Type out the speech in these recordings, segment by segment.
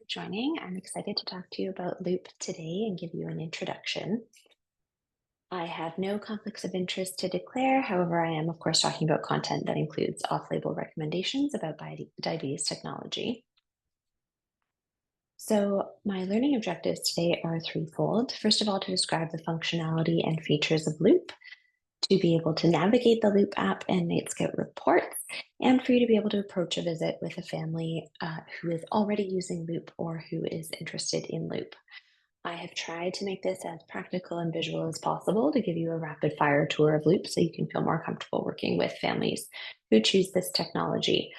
joining. I'm excited to talk to you about Loop today and give you an introduction. I have no conflicts of interest to declare. However, I am, of course, talking about content that includes off-label recommendations about diabetes technology. So my learning objectives today are threefold. First of all, to describe the functionality and features of Loop, to be able to navigate the Loop app and Nightscout reports, and for you to be able to approach a visit with a family who is already using Loop or who is interested in Loop. I have tried to make this as practical and visual as possible to give you a rapid fire tour of Loop so you can feel more comfortable working with families who choose this technology.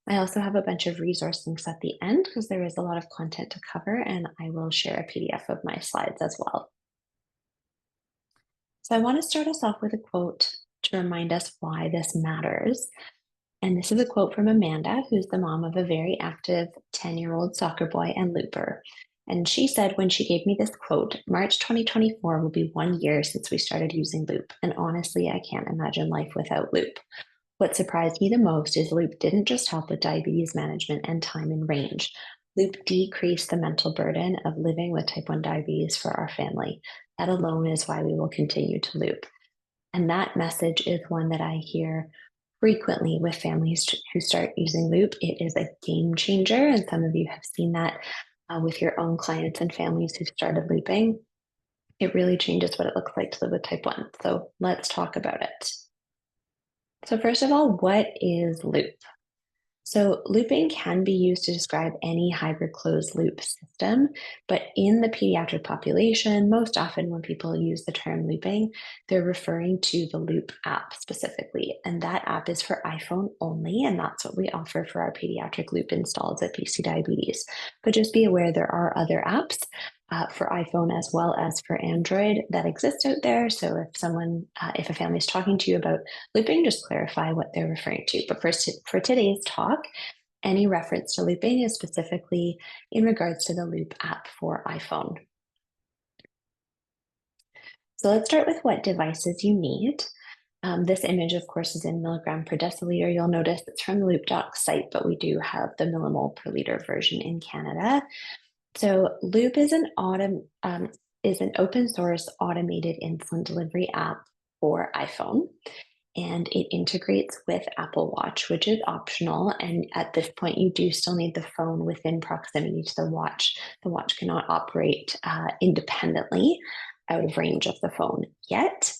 I also have a bunch of resource links at the end because there is a lot of content to cover, and I will share a PDF of my slides as well. So I want to start us off with a quote to remind us why this matters. And this is a quote from Amanda, who's the mom of a very active 10-year-old soccer boy and looper. And she said when she gave me this quote, March 2024 will be 1 year since we started using Loop. And honestly, I can't imagine life without Loop. What surprised me the most is Loop didn't just help with diabetes management and time in range. Loop decreased the mental burden of living with type 1 diabetes for our family. That alone is why we will continue to Loop. And that message is one that I hear frequently with families who start using Loop. It is a game changer, and some of you have seen that with your own clients and families who started looping. It really changes what it looks like to live with type 1. So let's talk about it. So first of all, what is Loop? So looping can be used to describe any hybrid closed loop system, but in the pediatric population, most often when people use the term looping, they're referring to the Loop app specifically. And that app is for iPhone only, and that's what we offer for our pediatric Loop installs at BC Diabetes. But just be aware there are other apps for iPhone as well as for Android that exist out there. So if a family is talking to you about looping, just clarify what they're referring to. But first, for today's talk, any reference to looping is specifically in regards to the Loop app for iPhone. So let's start with what devices you need. This image, of course, is in milligram per deciliter. You'll notice it's from the LoopDoc site, but we do have the millimole per liter version in Canada. So Loop is an open source automated insulin delivery app for iPhone, and it integrates with Apple Watch, which is optional. And at this point, you do still need the phone within proximity to the watch. The watch cannot operate independently out of range of the phone yet.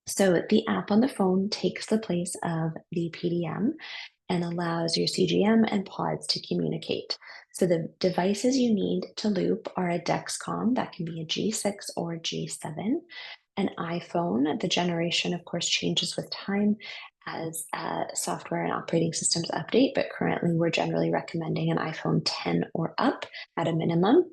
So the app on the phone takes the place of the PDM and allows your CGM and pods to communicate. So the devices you need to Loop are a Dexcom, that can be a G6 or G7, an iPhone. The generation, of course, changes with time as software and operating systems update, but currently we're generally recommending an iPhone 10 or up at a minimum.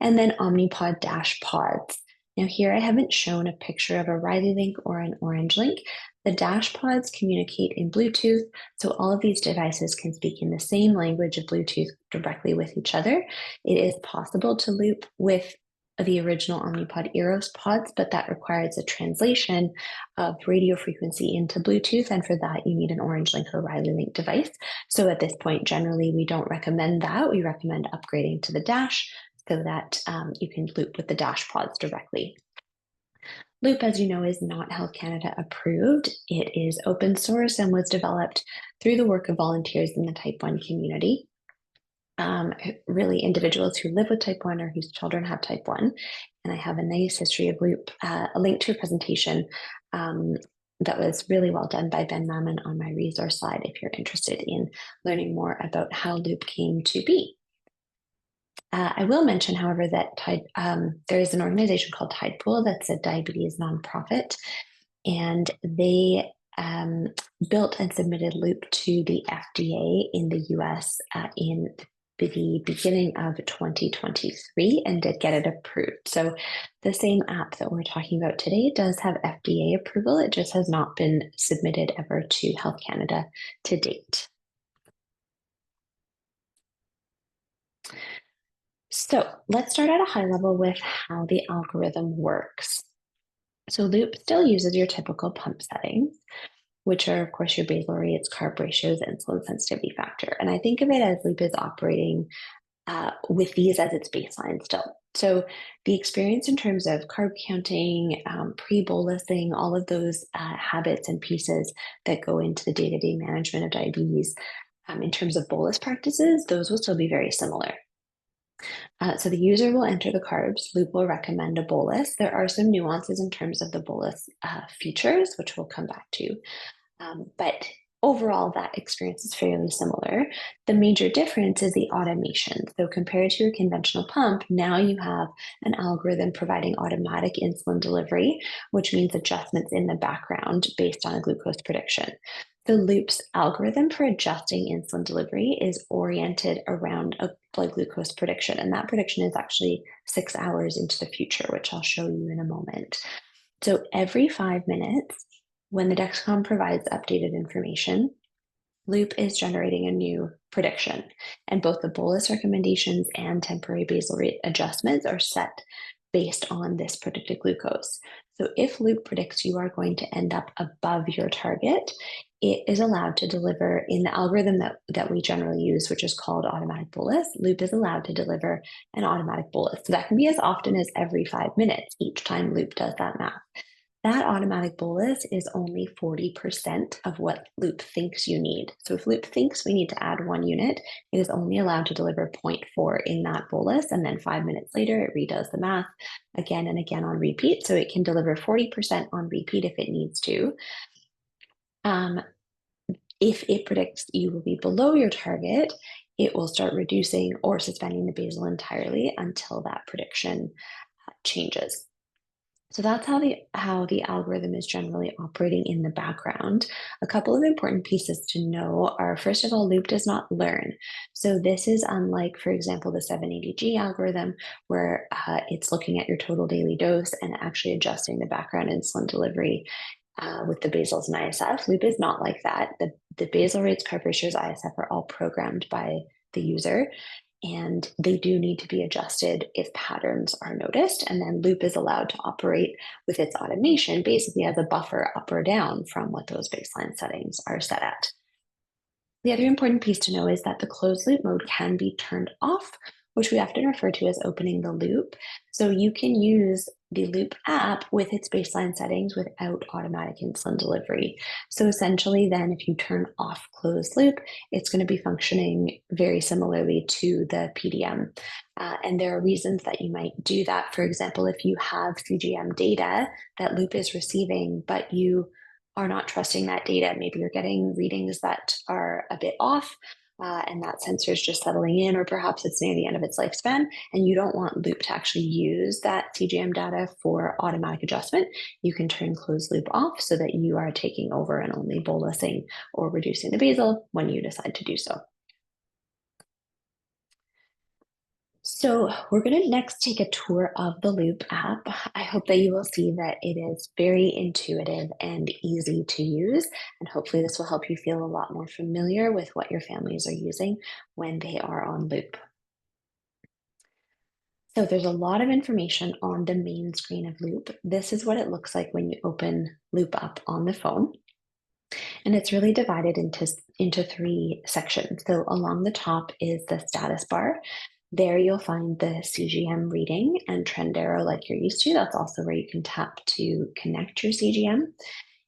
And then Omnipod Dash pods. Now here I haven't shown a picture of a Riley link or an orange link. The Dash pods communicate in Bluetooth, so all of these devices can speak in the same language of Bluetooth directly with each other. It is possible to loop with the original Omnipod Eros pods, but that requires a translation of radio frequency into Bluetooth, and for that you need an orange link or Riley link device. So at this point, generally we don't recommend that. We recommend upgrading to the Dash so that you can loop with the Dash pods directly. Loop, as you know, is not Health Canada approved. It is open source and was developed through the work of volunteers in the type 1 community. Really individuals who live with type 1 or whose children have type 1. And I have a nice history of Loop, a link to a presentation that was really well done by Ben Mammon on my resource slide if you're interested in learning more about how Loop came to be. I will mention, however, that there is an organization called Tidepool that's a diabetes nonprofit, and they built and submitted Loop to the FDA in the US in the beginning of 2023 and did get it approved. So the same app that we're talking about today does have FDA approval. It just has not been submitted ever to Health Canada to date. So let's start at a high level with how the algorithm works. So Loop still uses your typical pump settings, which are, of course, your basal rates, carb ratios, insulin sensitivity factor. And I think of it as Loop is operating with these as its baseline still. So the experience in terms of carb counting, pre-bolusing, all of those habits and pieces that go into the day-to-day management of diabetes, in terms of bolus practices, those will still be very similar. So the user will enter the carbs. Loop will recommend a bolus. There are some nuances in terms of the bolus features, which we'll come back to. But overall, that experience is fairly similar. The major difference is the automation. So compared to a conventional pump, now you have an algorithm providing automatic insulin delivery, which means adjustments in the background based on a glucose prediction. The Loop's algorithm for adjusting insulin delivery is oriented around a blood glucose prediction, and that prediction is actually 6 hours into the future, which I'll show you in a moment. So every 5 minutes, when the Dexcom provides updated information, Loop is generating a new prediction, and both the bolus recommendations and temporary basal rate adjustments are set based on this predicted glucose. So if Loop predicts you are going to end up above your target, it is allowed to deliver in the algorithm that we generally use, which is called automatic bolus. Loop is allowed to deliver an automatic bolus. So that can be as often as every 5 minutes each time Loop does that math. That automatic bolus is only 40% of what Loop thinks you need. So if Loop thinks we need to add 1 unit, it is only allowed to deliver 0.4 in that bolus. And then 5 minutes later, it redoes the math again and again on repeat. So it can deliver 40% on repeat if it needs to. If it predicts you will be below your target, it will start reducing or suspending the basal entirely until that prediction changes. So that's how the algorithm is generally operating in the background. A couple of important pieces to know are, first of all, Loop does not learn. So this is unlike, for example, the 780G algorithm, where it's looking at your total daily dose and actually adjusting the background insulin delivery with the basals and ISF. Loop is not like that. The basal rates, carb ratios, ISF are all programmed by the user, and they do need to be adjusted if patterns are noticed. And then Loop is allowed to operate with its automation basically as a buffer up or down from what those baseline settings are set at. The other important piece to know is that the closed loop mode can be turned off, which we often refer to as opening the loop. So you can use the Loop app with its baseline settings without automatic insulin delivery. So essentially then if you turn off closed loop, it's going to be functioning very similarly to the PDM. And there are reasons that you might do that. For example, if you have CGM data that Loop is receiving, but you are not trusting that data, maybe you're getting readings that are a bit off, and that sensor is just settling in, or perhaps it's near the end of its lifespan, and you don't want Loop to actually use that CGM data for automatic adjustment, you can turn closed loop off so that you are taking over and only bolusing or reducing the basal when you decide to do so. So we're going to next take a tour of the Loop app. I hope that you will see that it is very intuitive and easy to use, and hopefully this will help you feel a lot more familiar with what your families are using when they are on Loop. So there's a lot of information on the main screen of Loop. This is what it looks like when you open Loop up on the phone. And it's really divided into three sections. So along the top is the status bar. There you'll find the CGM reading and trend arrow like you're used to. That's also where you can tap to connect your CGM.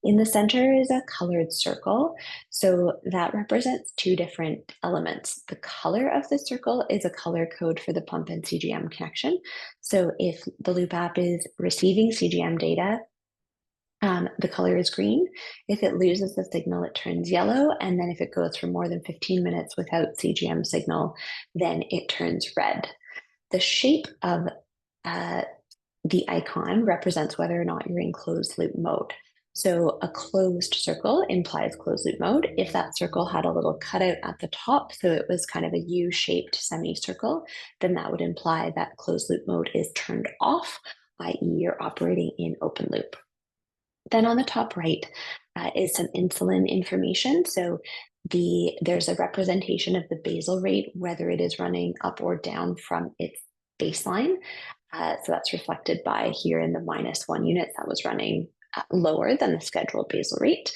In the center is a colored circle. So that represents two different elements. The color of the circle is a color code for the pump and CGM connection. So if the Loop app is receiving CGM data, the color is green. If it loses the signal, it turns yellow. And then if it goes for more than 15 minutes without CGM signal, then it turns red. The shape of the icon represents whether or not you're in closed loop mode. So a closed circle implies closed loop mode. If that circle had a little cutout at the top, so it was kind of a U-shaped semicircle, then that would imply that closed loop mode is turned off, i.e. you're operating in open loop. Then on the top right is some insulin information. So there's a representation of the basal rate, whether it is running up or down from its baseline. So that's reflected by here in the -1 units that was running lower than the scheduled basal rate.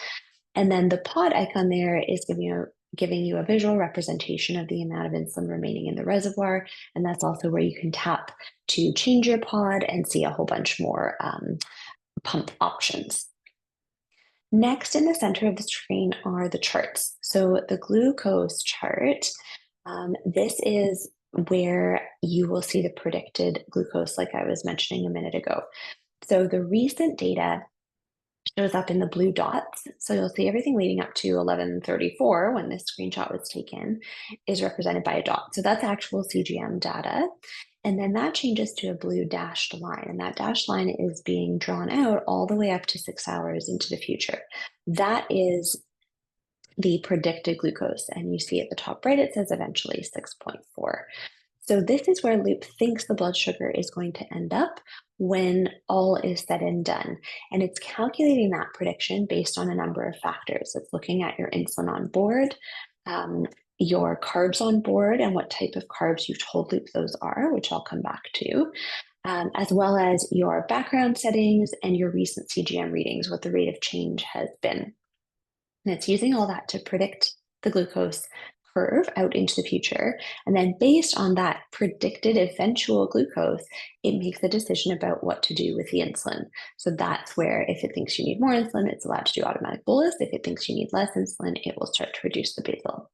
And then the pod icon there is giving you giving you a visual representation of the amount of insulin remaining in the reservoir. And that's also where you can tap to change your pod and see a whole bunch more pump options. Next, in the center of the screen are the charts. So the glucose chart, this is where you will see the predicted glucose, like I was mentioning a minute ago. So the recent data shows up in the blue dots. So you'll see everything leading up to 11:34 when this screenshot was taken is represented by a dot. So that's actual CGM data. And then that changes to a blue dashed line. And that dashed line is being drawn out all the way up to 6 hours into the future. That is the predicted glucose. And you see at the top right, it says eventually 6.4. So this is where Loop thinks the blood sugar is going to end up when all is said and done. And it's calculating that prediction based on a number of factors. It's looking at your insulin on board, your carbs on board, and what type of carbs you've told Loop those are, which I'll come back to, as well as your background settings and your recent CGM readings, what the rate of change has been. And it's using all that to predict the glucose curve out into the future. And then based on that predicted eventual glucose, it makes a decision about what to do with the insulin. So that's where if it thinks you need more insulin, it's allowed to do automatic bolus. If it thinks you need less insulin, it will start to reduce the basal.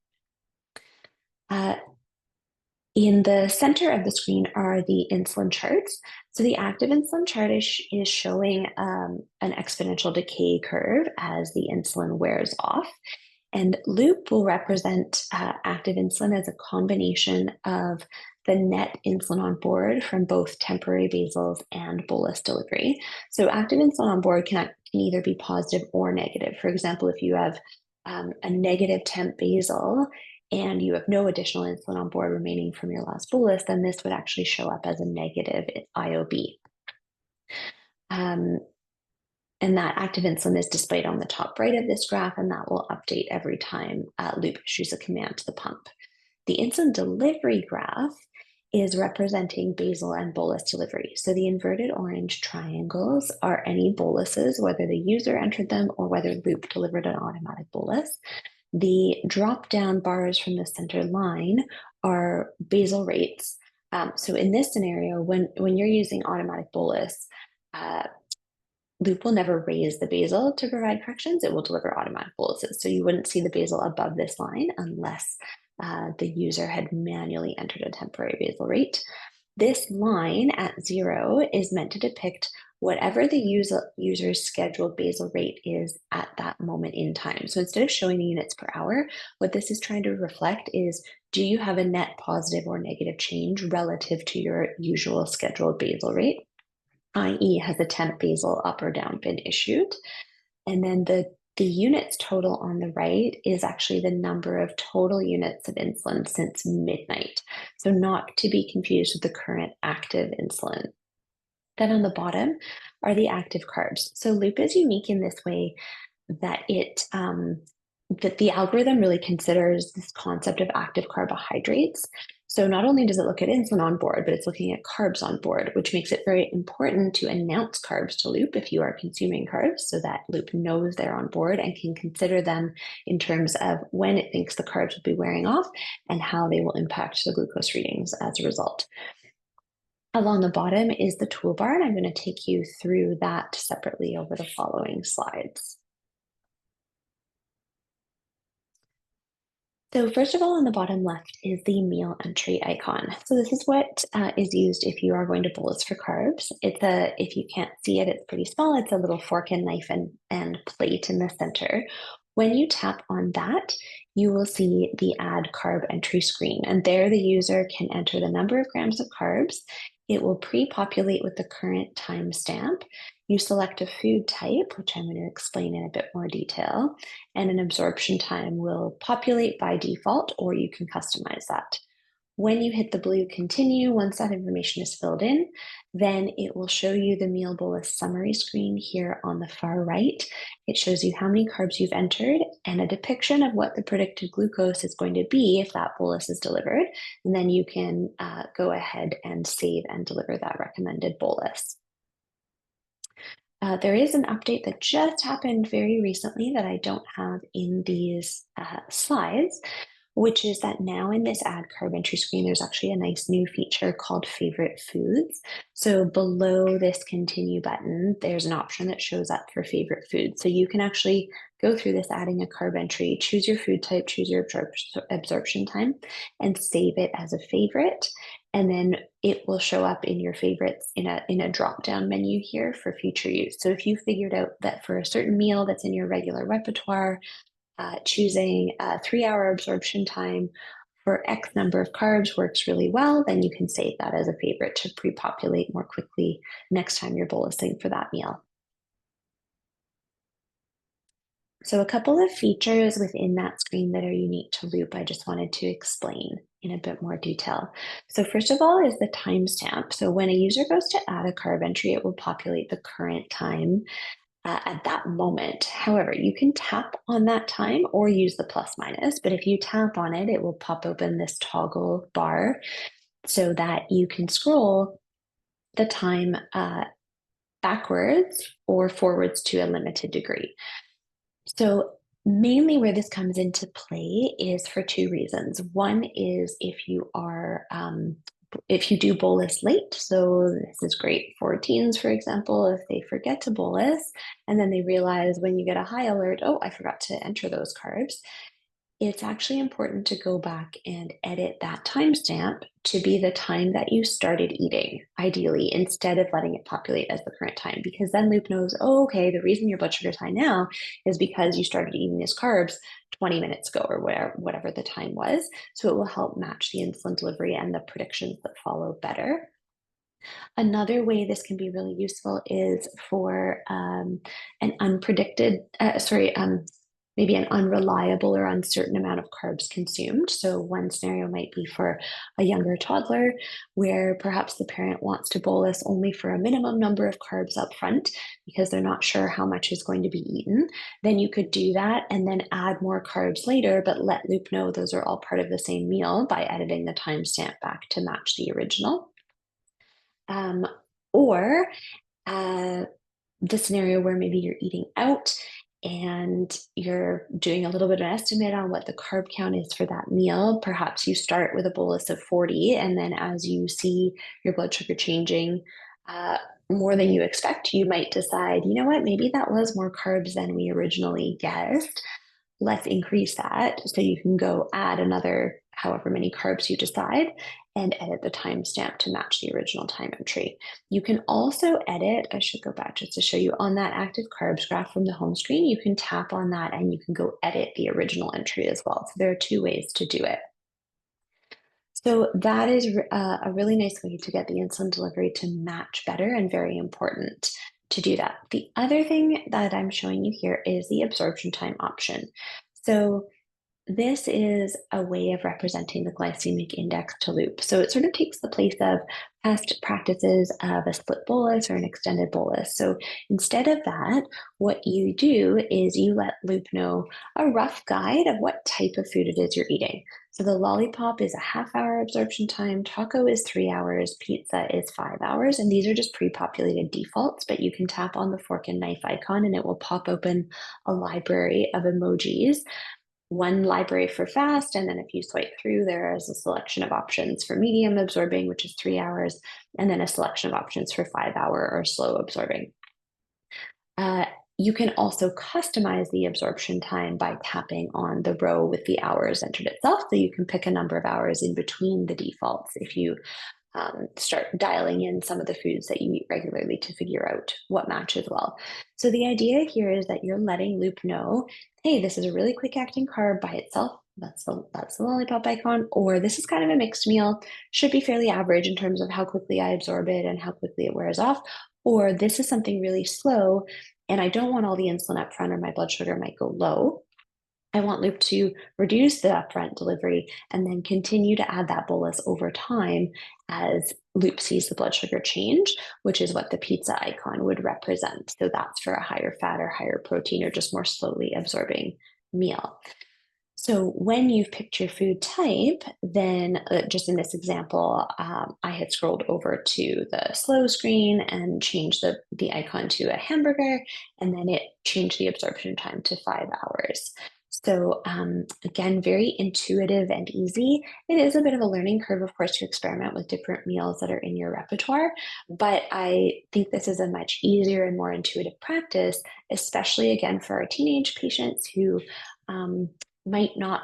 In the center of the screen are the insulin charts. So the active insulin chart is showing an exponential decay curve as the insulin wears off. And Loop will represent active insulin as a combination of the net insulin on board from both temporary basals and bolus delivery. So active insulin on board can either be positive or negative. For example, if you have a negative temp basal and you have no additional insulin on board remaining from your last bolus, then this would actually show up as a negative IOB. And that active insulin is displayed on the top right of this graph, and that will update every time Loop issues a command to the pump. The insulin delivery graph is representing basal and bolus delivery. So the inverted orange triangles are any boluses, whether the user entered them or whether Loop delivered an automatic bolus. The drop-down bars from the center line are basal rates. So in this scenario, when you're using automatic bolus, Loop will never raise the basal to provide corrections. It will deliver automatic boluses. So you wouldn't see the basal above this line unless the user had manually entered a temporary basal rate. This line at 0 is meant to depict whatever the user's scheduled basal rate is at that moment in time. So instead of showing the units per hour, what this is trying to reflect is, do you have a net positive or negative change relative to your usual scheduled basal rate? i.e. has a temp basal up or down been issued? And then the units total on the right is actually the number of total units of insulin since midnight. So not to be confused with the current active insulin. Then on the bottom are the active carbs. So Loop is unique in this way that that the algorithm really considers this concept of active carbohydrates. So not only does it look at insulin on board, but it's looking at carbs on board, which makes it very important to announce carbs to Loop if you are consuming carbs, so that Loop knows they're on board and can consider them in terms of when it thinks the carbs will be wearing off and how they will impact the glucose readings as a result. Along the bottom is the toolbar, and I'm going to take you through that separately over the following slides. So first of all, on the bottom left is the meal entry icon. So this is what is used if you are going to bolus for carbs. If you can't see it, it's pretty small. It's a little fork and knife and plate in the center. When you tap on that, you will see the add carb entry screen. And there the user can enter the number of grams of carbs. It will pre-populate with the current timestamp. You select a food type, which I'm going to explain in a bit more detail, and an absorption time will populate by default, or you can customize that. When you hit the blue continue, once that information is filled in, then it will show you the meal bolus summary screen here on the far right. It shows you how many carbs you've entered and a depiction of what the predicted glucose is going to be if that bolus is delivered. And then you can go ahead and save and deliver that recommended bolus. There is an update that just happened very recently that I don't have in these slides, which is that now in this add carb entry screen, there's actually a nice new feature called favorite foods. So below this continue button, there's an option that shows up for favorite foods. So you can actually go through this adding a carb entry, choose your food type, choose your absorption time, and save it as a favorite. And then it will show up in your favorites in a drop-down menu here for future use. So if you figured out that for a certain meal that's in your regular repertoire, choosing a 3-hour absorption time for X number of carbs works really well, then you can save that as a favorite to pre-populate more quickly next time you're bolusing for that meal. So a couple of features within that screen that are unique to Loop, I just wanted to explain in a bit more detail. So first of all is the timestamp. So when a user goes to add a carb entry, it will populate the current time at that moment. However, you can tap on that time or use the plus minus, but if you tap on it, it will pop open this toggle bar so that you can scroll the time backwards or forwards to a limited degree. So mainly where this comes into play is for two reasons. One is if you do bolus late, so this is great for teens, for example, if they forget to bolus and then they realize when you get a high alert, oh, I forgot to enter those carbs. It's actually important to go back and edit that timestamp to be the time that you started eating, ideally, instead of letting it populate as the current time, because then Loop knows, oh, okay, the reason your blood sugar is high now is because you started eating these carbs 20 minutes ago or whatever the time was. So it will help match the insulin delivery and the predictions that follow better. Another way this can be really useful is for an maybe an unreliable or uncertain amount of carbs consumed. So one scenario might be for a younger toddler where perhaps the parent wants to bolus only for a minimum number of carbs up front because they're not sure how much is going to be eaten. Then you could do that and then add more carbs later, but let Loop know those are all part of the same meal by editing the timestamp back to match the original. Um, or the scenario where maybe you're eating out and you're doing a little bit of an estimate on what the carb count is for that meal. Perhaps you start with a bolus of 40, and then as you see your blood sugar changing more than you expect, you might decide, you know what, maybe that was more carbs than we originally guessed. Let's increase that so you can go add another however many carbs you decide and edit the timestamp to match the original time entry. You can also edit, I should go back just to show you on that active carbs graph from the home screen, you can tap on that and you can go edit the original entry as well. So there are two ways to do it. So that is a really nice way to get the insulin delivery to match better and very important to do that. The other thing that I'm showing you here is the absorption time option. So this is a way of representing the glycemic index to Loop. So it sort of takes the place of past practices of a split bolus or an extended bolus. So instead of that, what you do is you let Loop know a rough guide of what type of food it is you're eating. So the lollipop is a half-hour absorption time, taco is 3 hours, pizza is 5 hours, and these are just pre-populated defaults, but you can tap on the fork and knife icon and it will pop open a library of emojis, one library for fast, and then if you swipe through, there is a selection of options for medium absorbing, which is 3 hours, and then a selection of options for 5-hour or slow absorbing. You can also customize the absorption time by tapping on the row with the hours entered itself. So you can pick a number of hours in between the defaults if you start dialing in some of the foods that you eat regularly to figure out what matches well. So the idea here is that you're letting Loop know, hey, this is a really quick acting carb by itself. That's the lollipop icon, or this is kind of a mixed meal, should be fairly average in terms of how quickly I absorb it and how quickly it wears off, or this is something really slow and I don't want all the insulin up front or my blood sugar might go low. I want Loop to reduce the upfront delivery and then continue to add that bolus over time as Loop sees the blood sugar change, which is what the pizza icon would represent. So that's for a higher fat or higher protein or just more slowly absorbing meal. So when you've picked your food type, then just in this example, I had scrolled over to the slow screen and changed the icon to a hamburger, and then it changed the absorption time to 5 hours. So again, very intuitive and easy. It is a bit of a learning curve, of course, to experiment with different meals that are in your repertoire, but I think this is a much easier and more intuitive practice, especially again for our teenage patients who um, might not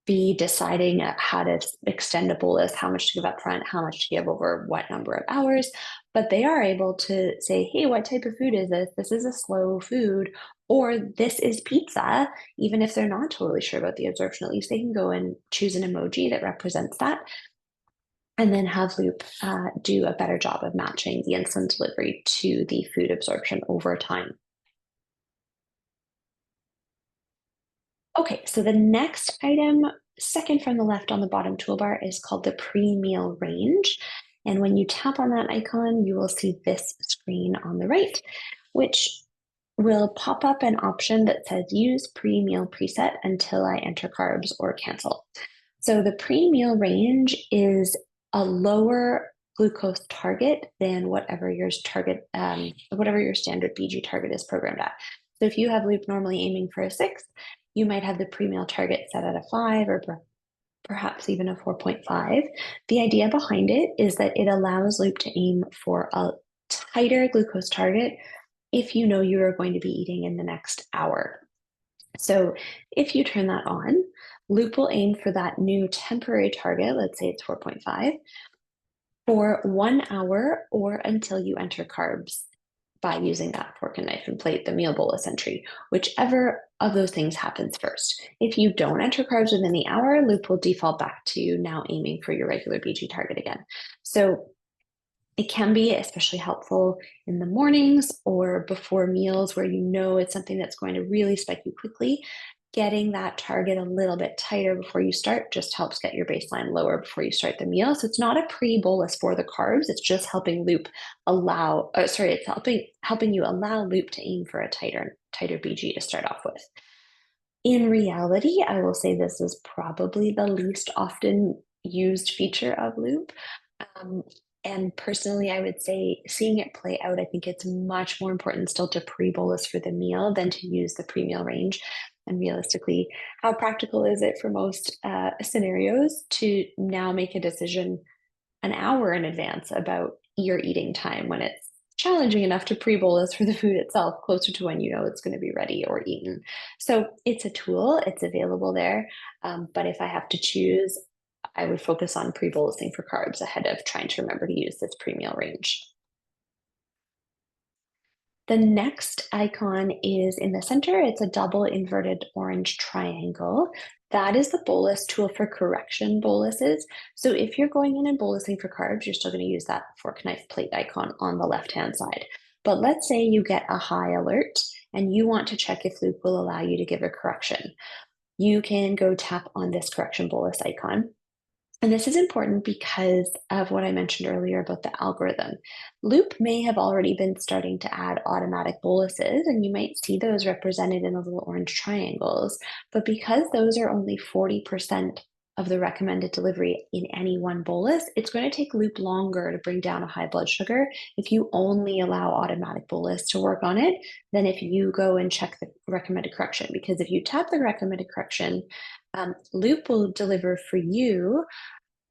be deciding how to extend a bolus, how much to give up front, how much to give over what number of hours, but they are able to say, hey, what type of food is this? This is a slow food, or this is pizza. Even if they're not totally sure about the absorption, at least they can go and choose an emoji that represents that, and then have Loop do a better job of matching the insulin delivery to the food absorption over time. Okay, so the next item, second from the left on the bottom toolbar, is called the pre-meal range. And when you tap on that icon, you will see this screen on the right, which will pop up an option that says use pre-meal preset until I enter carbs or cancel. So the pre-meal range is a lower glucose target than whatever your whatever your standard BG target is programmed at. So if you have Loop normally aiming for a 6, you might have the pre-meal target set at a 5 or perhaps even a 4.5. The idea behind it is that it allows Loop to aim for a tighter glucose target if you know you are going to be eating in the next hour. So if you turn that on, Loop will aim for that new temporary target, let's say it's 4.5, for 1 hour or until you enter carbs by using that fork and knife and plate, the meal bolus entry, whichever of those things happens first. If you don't enter carbs within the hour, Loop will default back to now aiming for your regular BG target again. So it can be especially helpful in the mornings or before meals where you know it's something that's going to really spike you quickly. Getting that target a little bit tighter before you start just helps get your baseline lower before you start the meal. So it's not a pre-bolus for the carbs. It's just helping Loop it's helping you allow Loop to aim for a tighter BG to start off with. In reality, I will say this is probably the least often used feature of Loop. Um, and personally, I would say seeing it play out, I think it's much more important still to pre-bolus for the meal than to use the pre-meal range. And realistically, how practical is it for most scenarios to now make a decision an hour in advance about your eating time when it's challenging enough to pre-bolus for the food itself closer to when you know it's going to be ready or eaten. So it's a tool, it's available there. But if I have to choose, I would focus on pre-bolusing for carbs ahead of trying to remember to use this pre-meal range. The next icon is in the center. It's a double inverted orange triangle. That is the bolus tool for correction boluses. So if you're going in and bolusing for carbs, you're still going to use that fork knife plate icon on the left-hand side. But let's say you get a high alert and you want to check if Loop will allow you to give a correction. You can go tap on this correction bolus icon. And this is important because of what I mentioned earlier about the algorithm. Loop may have already been starting to add automatic boluses, and you might see those represented in the little orange triangles. But because those are only 40% of the recommended delivery in any one bolus, it's going to take Loop longer to bring down a high blood sugar if you only allow automatic bolus to work on it than if you go and check the recommended correction. Because if you tap the recommended correction, Loop will deliver for you,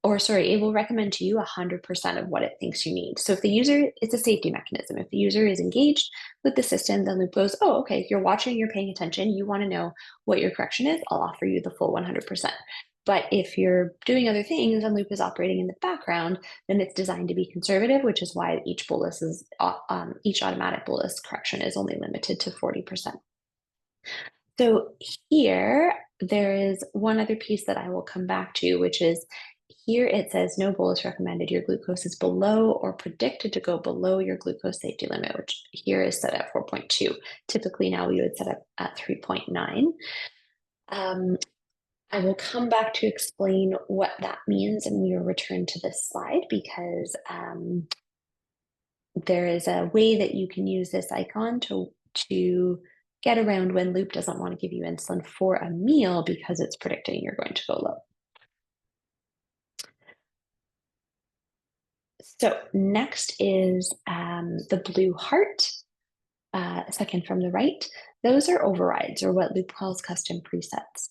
or sorry, it will recommend to you 100% of what it thinks you need. So if the user, it's a safety mechanism. If the user is engaged with the system, then Loop goes, oh, okay, you're watching, you're paying attention, you want to know what your correction is, I'll offer you the full 100%. But if you're doing other things and Loop is operating in the background, then it's designed to be conservative, which is why each automatic bolus correction is only limited to 40%. So here, there is one other piece that I will come back to, which is here it says no bolus recommended. Your glucose is below or predicted to go below your glucose safety limit, which here is set at 4.2. Typically now we would set up at 3.9. I will come back to explain what that means and we'll return to this slide because there is a way that you can use this icon to get around when Loop doesn't want to give you insulin for a meal because it's predicting you're going to go low. So next is the blue heart, second from the right. Those are overrides, or what Loop calls custom presets.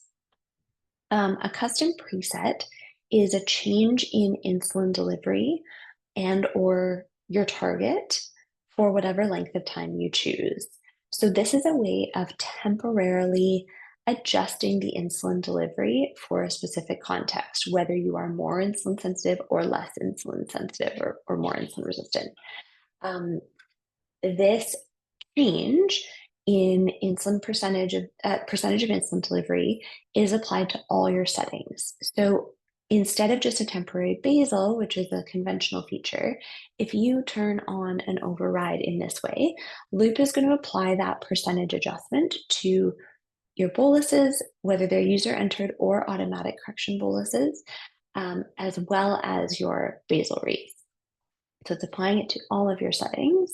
A custom preset is a change in insulin delivery and or your target for whatever length of time you choose. So this is a way of temporarily adjusting the insulin delivery for a specific context, whether you are more insulin sensitive or less insulin sensitive or more insulin resistant. This change in insulin percentage of insulin delivery is applied to all your settings. So instead of just a temporary basal, which is a conventional feature, if you turn on an override in this way, Loop is going to apply that percentage adjustment to your boluses, whether they're user entered or automatic correction boluses, as well as your basal rates. So it's applying it to all of your settings.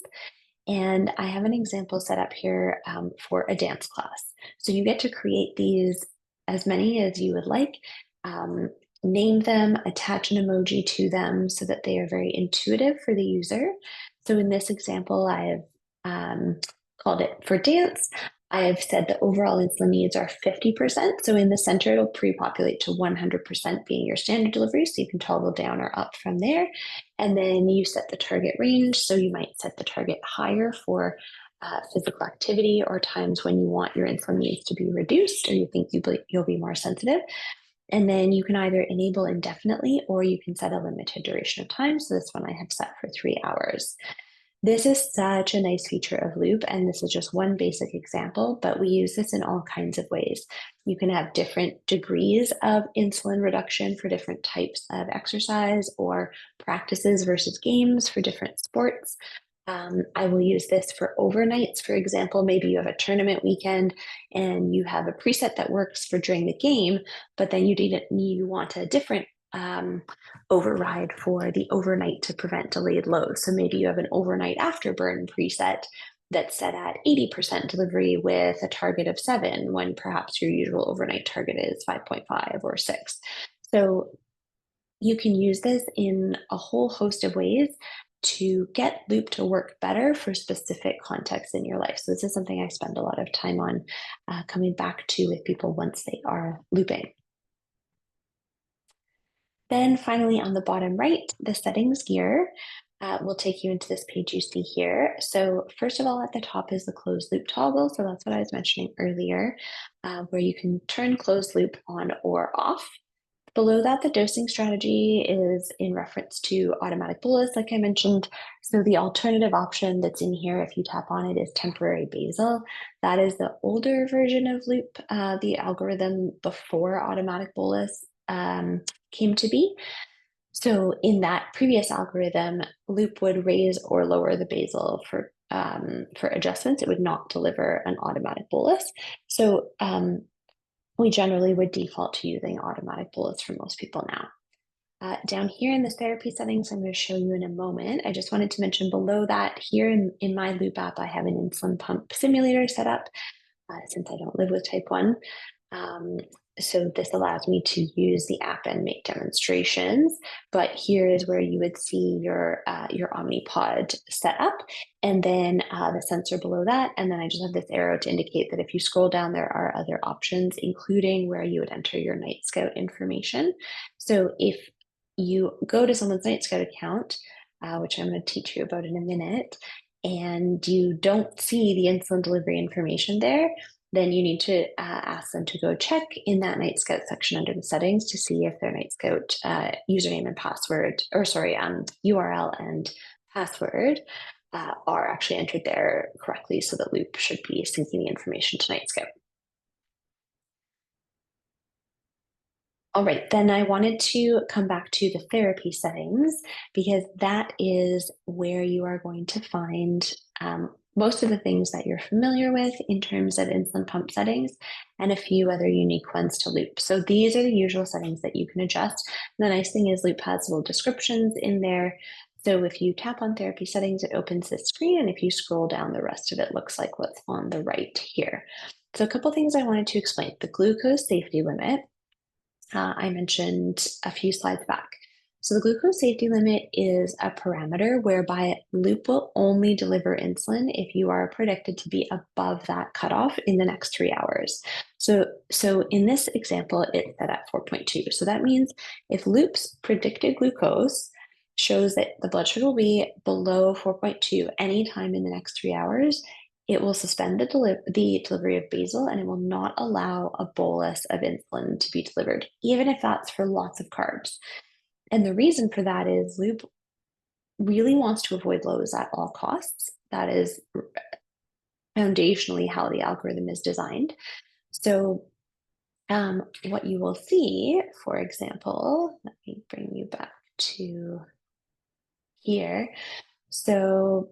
And I have an example set up here for a dance class. So you get to create these as many as you would like, name them, attach an emoji to them so that they are very intuitive for the user. So in this example, I've called it for dance. I've said the overall insulin needs are 50%. So in the center, it'll pre-populate to 100% being your standard delivery. So you can toggle down or up from there. And then you set the target range. So you might set the target higher for physical activity or times when you want your insulin needs to be reduced or you think you'll be more sensitive. And then you can either enable indefinitely or you can set a limited duration of time. So this one I have set for 3 hours. This is such a nice feature of Loop, and this is just one basic example, but we use this in all kinds of ways. You can have different degrees of insulin reduction for different types of exercise or practices versus games for different sports. I will use this for overnights. For example, maybe you have a tournament weekend and you have a preset that works for during the game, but then you want a different override for the overnight to prevent delayed lows. So maybe you have an overnight afterburn preset that's set at 80% delivery with a target of 7 when perhaps your usual overnight target is 5.5 or 6. So you can use this in a whole host of ways to get Loop to work better for specific contexts in your life. So this is something I spend a lot of time on coming back to with people once they are looping. Then finally on the bottom right, the settings gear will take you into this page you see here. So first of all, at the top is the closed loop toggle. So that's what I was mentioning earlier, where you can turn closed loop on or off. Below that, the dosing strategy is in reference to automatic bolus, like I mentioned. So the alternative option that's in here, if you tap on it, is temporary basal. That is the older version of Loop, the algorithm before automatic bolus came to be. So in that previous algorithm, Loop would raise or lower the basal for adjustments. It would not deliver an automatic bolus. So we generally would default to using automatic bolus for most people now. Down here in the therapy settings, I'm going to show you in a moment. I just wanted to mention below that here in my Loop app, I have an insulin pump simulator set up since I don't live with type 1. So this allows me to use the app and make demonstrations, but here is where you would see your Omnipod set up, and then the sensor below that, and then I just have this arrow to indicate that if you scroll down, there are other options, including where you would enter your Nightscout information. So if you go to someone's Nightscout account, which I'm going to teach you about in a minute, and you don't see the insulin delivery information there, then you need to ask them to go check in that Nightscout section under the settings to see if their Nightscout username and password, URL and password are actually entered there correctly, so that Loop should be syncing the information to Nightscout. All right, then I wanted to come back to the therapy settings because that is where you are going to find most of the things that you're familiar with in terms of insulin pump settings and a few other unique ones to Loop. So these are the usual settings that you can adjust. The nice thing is Loop has little descriptions in there So if you tap on therapy settings, it opens this screen, and if you scroll down, the rest of it looks like what's on the right here. So a couple things I wanted to explain. The glucose safety limit, I mentioned a few slides back. So the glucose safety limit is a parameter whereby Loop will only deliver insulin if you are predicted to be above that cutoff in the next 3 hours. So in this example, it's set at 4.2. So that means if Loop's predicted glucose shows that the blood sugar will be below 4.2 anytime in the next 3 hours, it will suspend the delivery of basal, and it will not allow a bolus of insulin to be delivered, even if that's for lots of carbs. And the reason for that is Loop really wants to avoid lows at all costs. That is foundationally how the algorithm is designed. So what you will see, for example, let me bring you back to here. So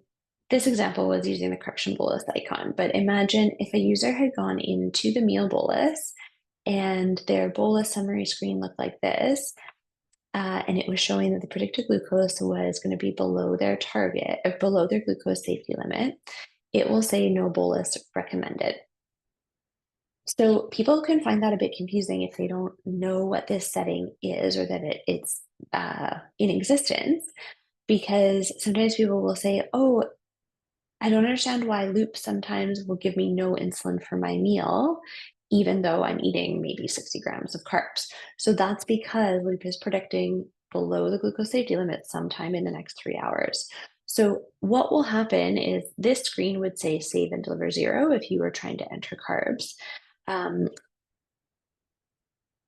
this example was using the correction bolus icon, but imagine if a user had gone into the meal bolus and their bolus summary screen looked like this, and it was showing that the predicted glucose was going to be below their target, or below their glucose safety limit. It will say no bolus recommended. So people can find that a bit confusing if they don't know what this setting is or that it's in existence, because sometimes people will say, oh, I don't understand why Loop sometimes will give me no insulin for my meal, even though I'm eating maybe 60 grams of carbs. So that's because Loop is predicting below the glucose safety limit sometime in the next 3 hours. So what will happen is this screen would say save and deliver 0 if you were trying to enter carbs.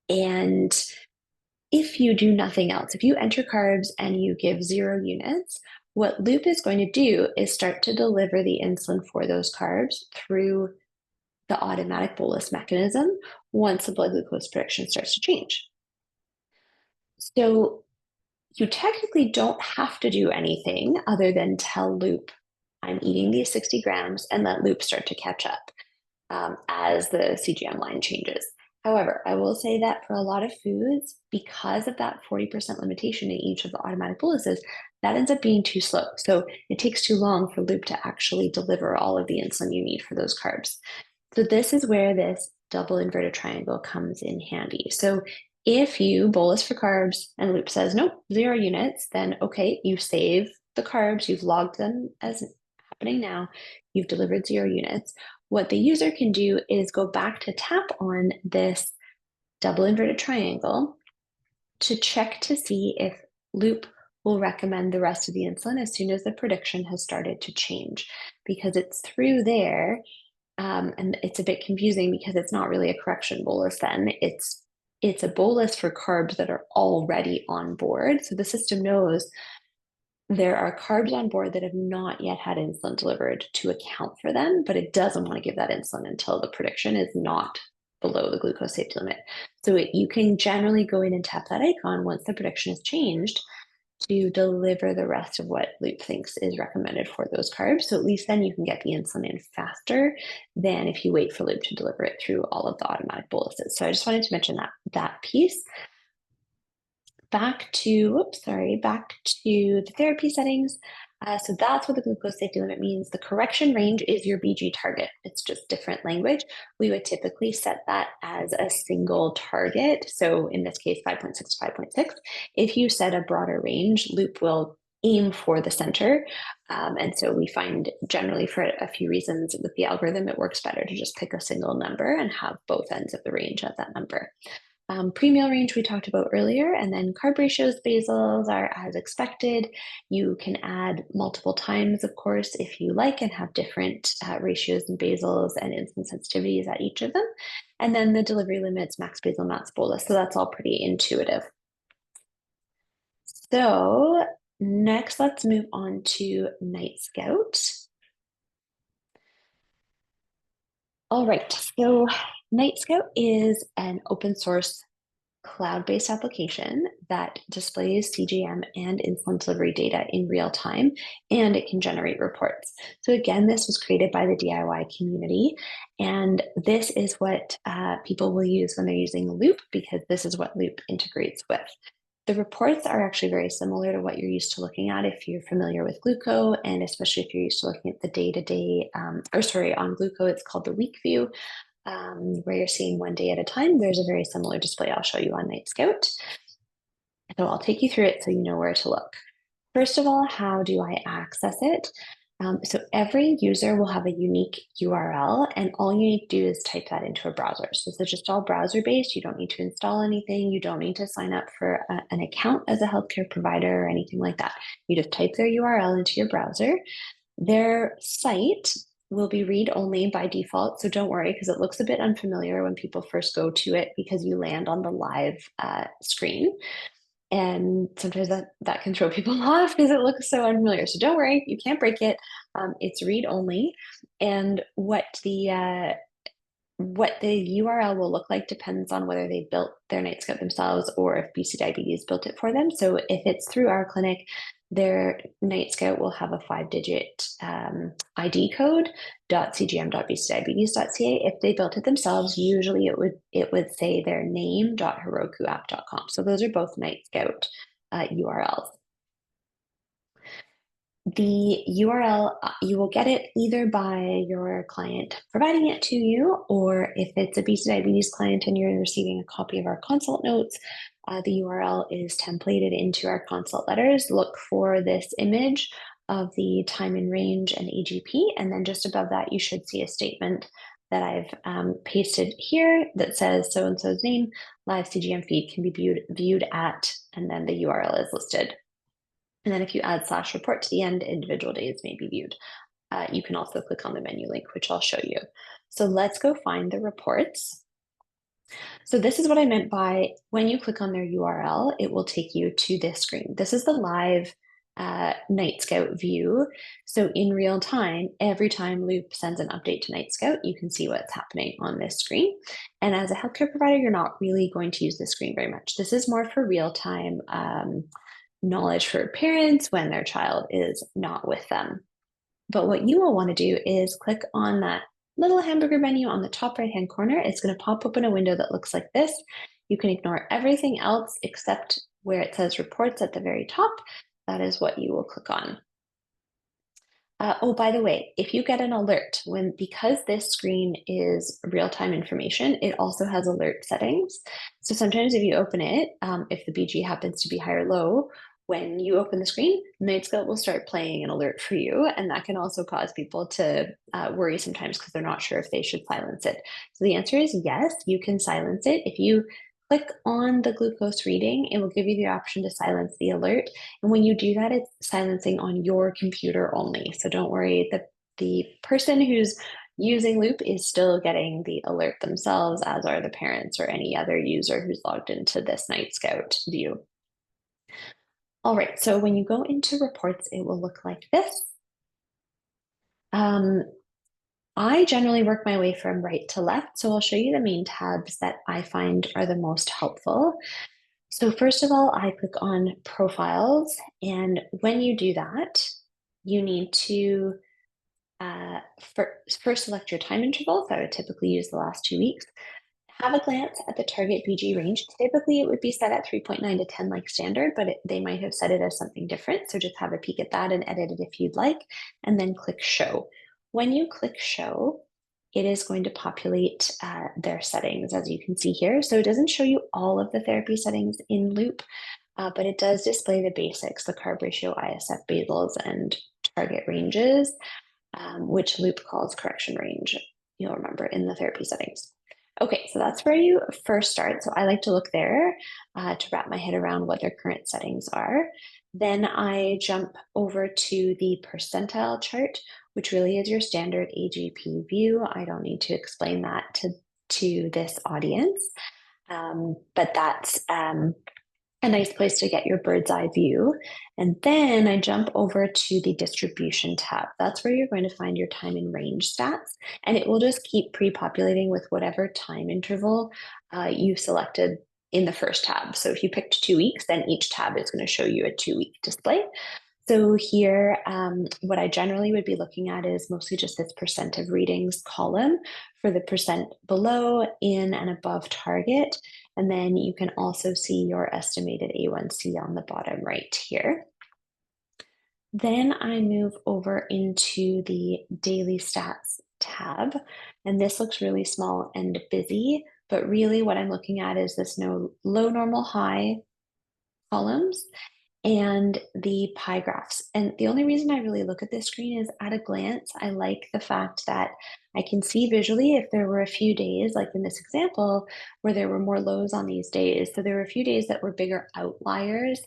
And if you do nothing else, if you enter carbs and you give 0 units, what Loop is going to do is start to deliver the insulin for those carbs through the automatic bolus mechanism once the blood glucose prediction starts to change. So you technically don't have to do anything other than tell Loop, I'm eating these 60 grams, and let Loop start to catch up as the CGM line changes. However, I will say that for a lot of foods, because of that 40% limitation in each of the automatic boluses, that ends up being too slow. So it takes too long for Loop to actually deliver all of the insulin you need for those carbs. So this is where this double inverted triangle comes in handy. So if you bolus for carbs and Loop says, nope, 0 units, then okay, you save the carbs, you've logged them as happening now, you've delivered 0 units. What the user can do is go back to tap on this double inverted triangle to check to see if Loop will recommend the rest of the insulin as soon as the prediction has started to change, because it's through there. And it's a bit confusing because it's not really a correction bolus then. It's a bolus for carbs that are already on board. So the system knows there are carbs on board that have not yet had insulin delivered to account for them, but it doesn't want to give that insulin until the prediction is not below the glucose safety limit. So you can generally go in and tap that icon once the prediction is changed to deliver the rest of what Loop thinks is recommended for those carbs. So at least then you can get the insulin in faster than if you wait for Loop to deliver it through all of the automatic boluses. So I just wanted to mention that piece. Back to the therapy settings. So that's what the glucose safety limit means. The correction range is your BG target. It's just different language. We would typically set that as a single target. So in this case, 5.6 to 5.6. If you set a broader range, Loop will aim for the center. And so we find generally for a few reasons with the algorithm, it works better to just pick a single number and have both ends of the range at that number. Pre-meal range we talked about earlier, and then carb ratios, basals are as expected. You can add multiple times, of course, if you like, and have different ratios and basals and insulin sensitivities at each of them. And then the delivery limits, max basal, max bolus. So that's all pretty intuitive. So next, let's move on to Nightscout. All right, so Nightscout is an open source cloud-based application that displays CGM and insulin delivery data in real time, and it can generate reports. So again, this was created by the DIY community, and this is what people will use when they're using Loop, because this is what Loop integrates with. The reports are actually very similar to what you're used to looking at if you're familiar with Gluco, and especially if you're used to looking at the day-to-day, on Gluco, it's called the week view, where you're seeing one day at a time. There's a very similar display I'll show you on Nightscout. So I'll take you through it so you know where to look. First of all, how do I access it? So every user will have a unique URL, and all you need to do is type that into a browser. So this is just all browser-based. You don't need to install anything. You don't need to sign up for an account as a healthcare provider or anything like that. You just type their URL into your browser. Their site will be read-only by default, so don't worry, because it looks a bit unfamiliar when people first go to it because you land on the live screen. And sometimes that can throw people off because it looks so unfamiliar. So don't worry, you can't break it. It's read only. And what the URL will look like depends on whether they built their Nightscout themselves or if BC Diabetes built it for them. So if it's through our clinic, their Nightscout will have a 5-digit ID code .cgm.bcdiabetes.ca. If they built it themselves, usually it would say their name.herokuapp.com. So those are both Nightscout URLs. The URL, you will get it either by your client providing it to you, or if it's a BC Diabetes client and you're receiving a copy of our consult notes, the URL is templated into our consult letters. Look for this image of the time and range and AGP, and then just above that, you should see a statement that I've pasted here that says so-and-so's name, live CGM feed can be viewed at, and then the URL is listed. And then if you add /report to the end, individual days may be viewed. You can also click on the menu link, which I'll show you. So let's go find the reports. So this is what I meant by when you click on their URL, it will take you to this screen. This is the live Nightscout view. So in real time, every time Loop sends an update to Nightscout, you can see what's happening on this screen. And as a healthcare provider, you're not really going to use this screen very much. This is more for real time knowledge for parents when their child is not with them. But what you will want to do is click on that little hamburger menu on the top right hand corner. It's going to pop open a window that looks like this. You can ignore everything else except where it says reports at the very top. That is what you will click on. Oh, by the way, if you get an alert, because this screen is real-time information, it also has alert settings. So sometimes if you open it, if the BG happens to be high or low, when you open the screen, Nightscout will start playing an alert for you, and that can also cause people to worry sometimes because they're not sure if they should silence it. So the answer is yes, you can silence it. If you click on the glucose reading, it will give you the option to silence the alert. And when you do that, it's silencing on your computer only. So don't worry, the person who's using Loop is still getting the alert themselves, as are the parents or any other user who's logged into this Nightscout view. All right, so when you go into reports, it will look like this. I generally work my way from right to left, so I'll show you the main tabs that I find are the most helpful. So first of all, I click on profiles, and when you do that, you need to first select your time interval. So I would typically use the last 2 weeks. Have a glance at the target BG range. Typically, it would be set at 3.9 to 10 like standard, but they might have set it as something different. So just have a peek at that and edit it if you'd like, and then click show. When you click show, it is going to populate their settings, as you can see here. So it doesn't show you all of the therapy settings in Loop, but it does display the basics, the carb ratio, ISF basals, and target ranges, which Loop calls correction range, you'll remember in the therapy settings. Okay, so that's where you first start. So I like to look there to wrap my head around what their current settings are. Then I jump over to the percentile chart, which really is your standard AGP view. I don't need to explain that to this audience, but that's a nice place to get your bird's eye view. And then I jump over to the distribution tab. That's where you're going to find your time and range stats, and it will just keep pre-populating with whatever time interval you selected in the first tab. So if you picked 2 weeks, then each tab is going to show you a 2-week display. So here, what I generally would be looking at is mostly just this percent of readings column for the percent below, in, and above target. And then you can also see your estimated A1C on the bottom right here. Then I move over into the daily stats tab, and this looks really small and busy, but really what I'm looking at is this no low, normal, high columns and the pie graphs. And the only reason I really look at this screen is at a glance, I like the fact that I can see visually if there were a few days, like in this example, where there were more lows on these days. So there were a few days that were bigger outliers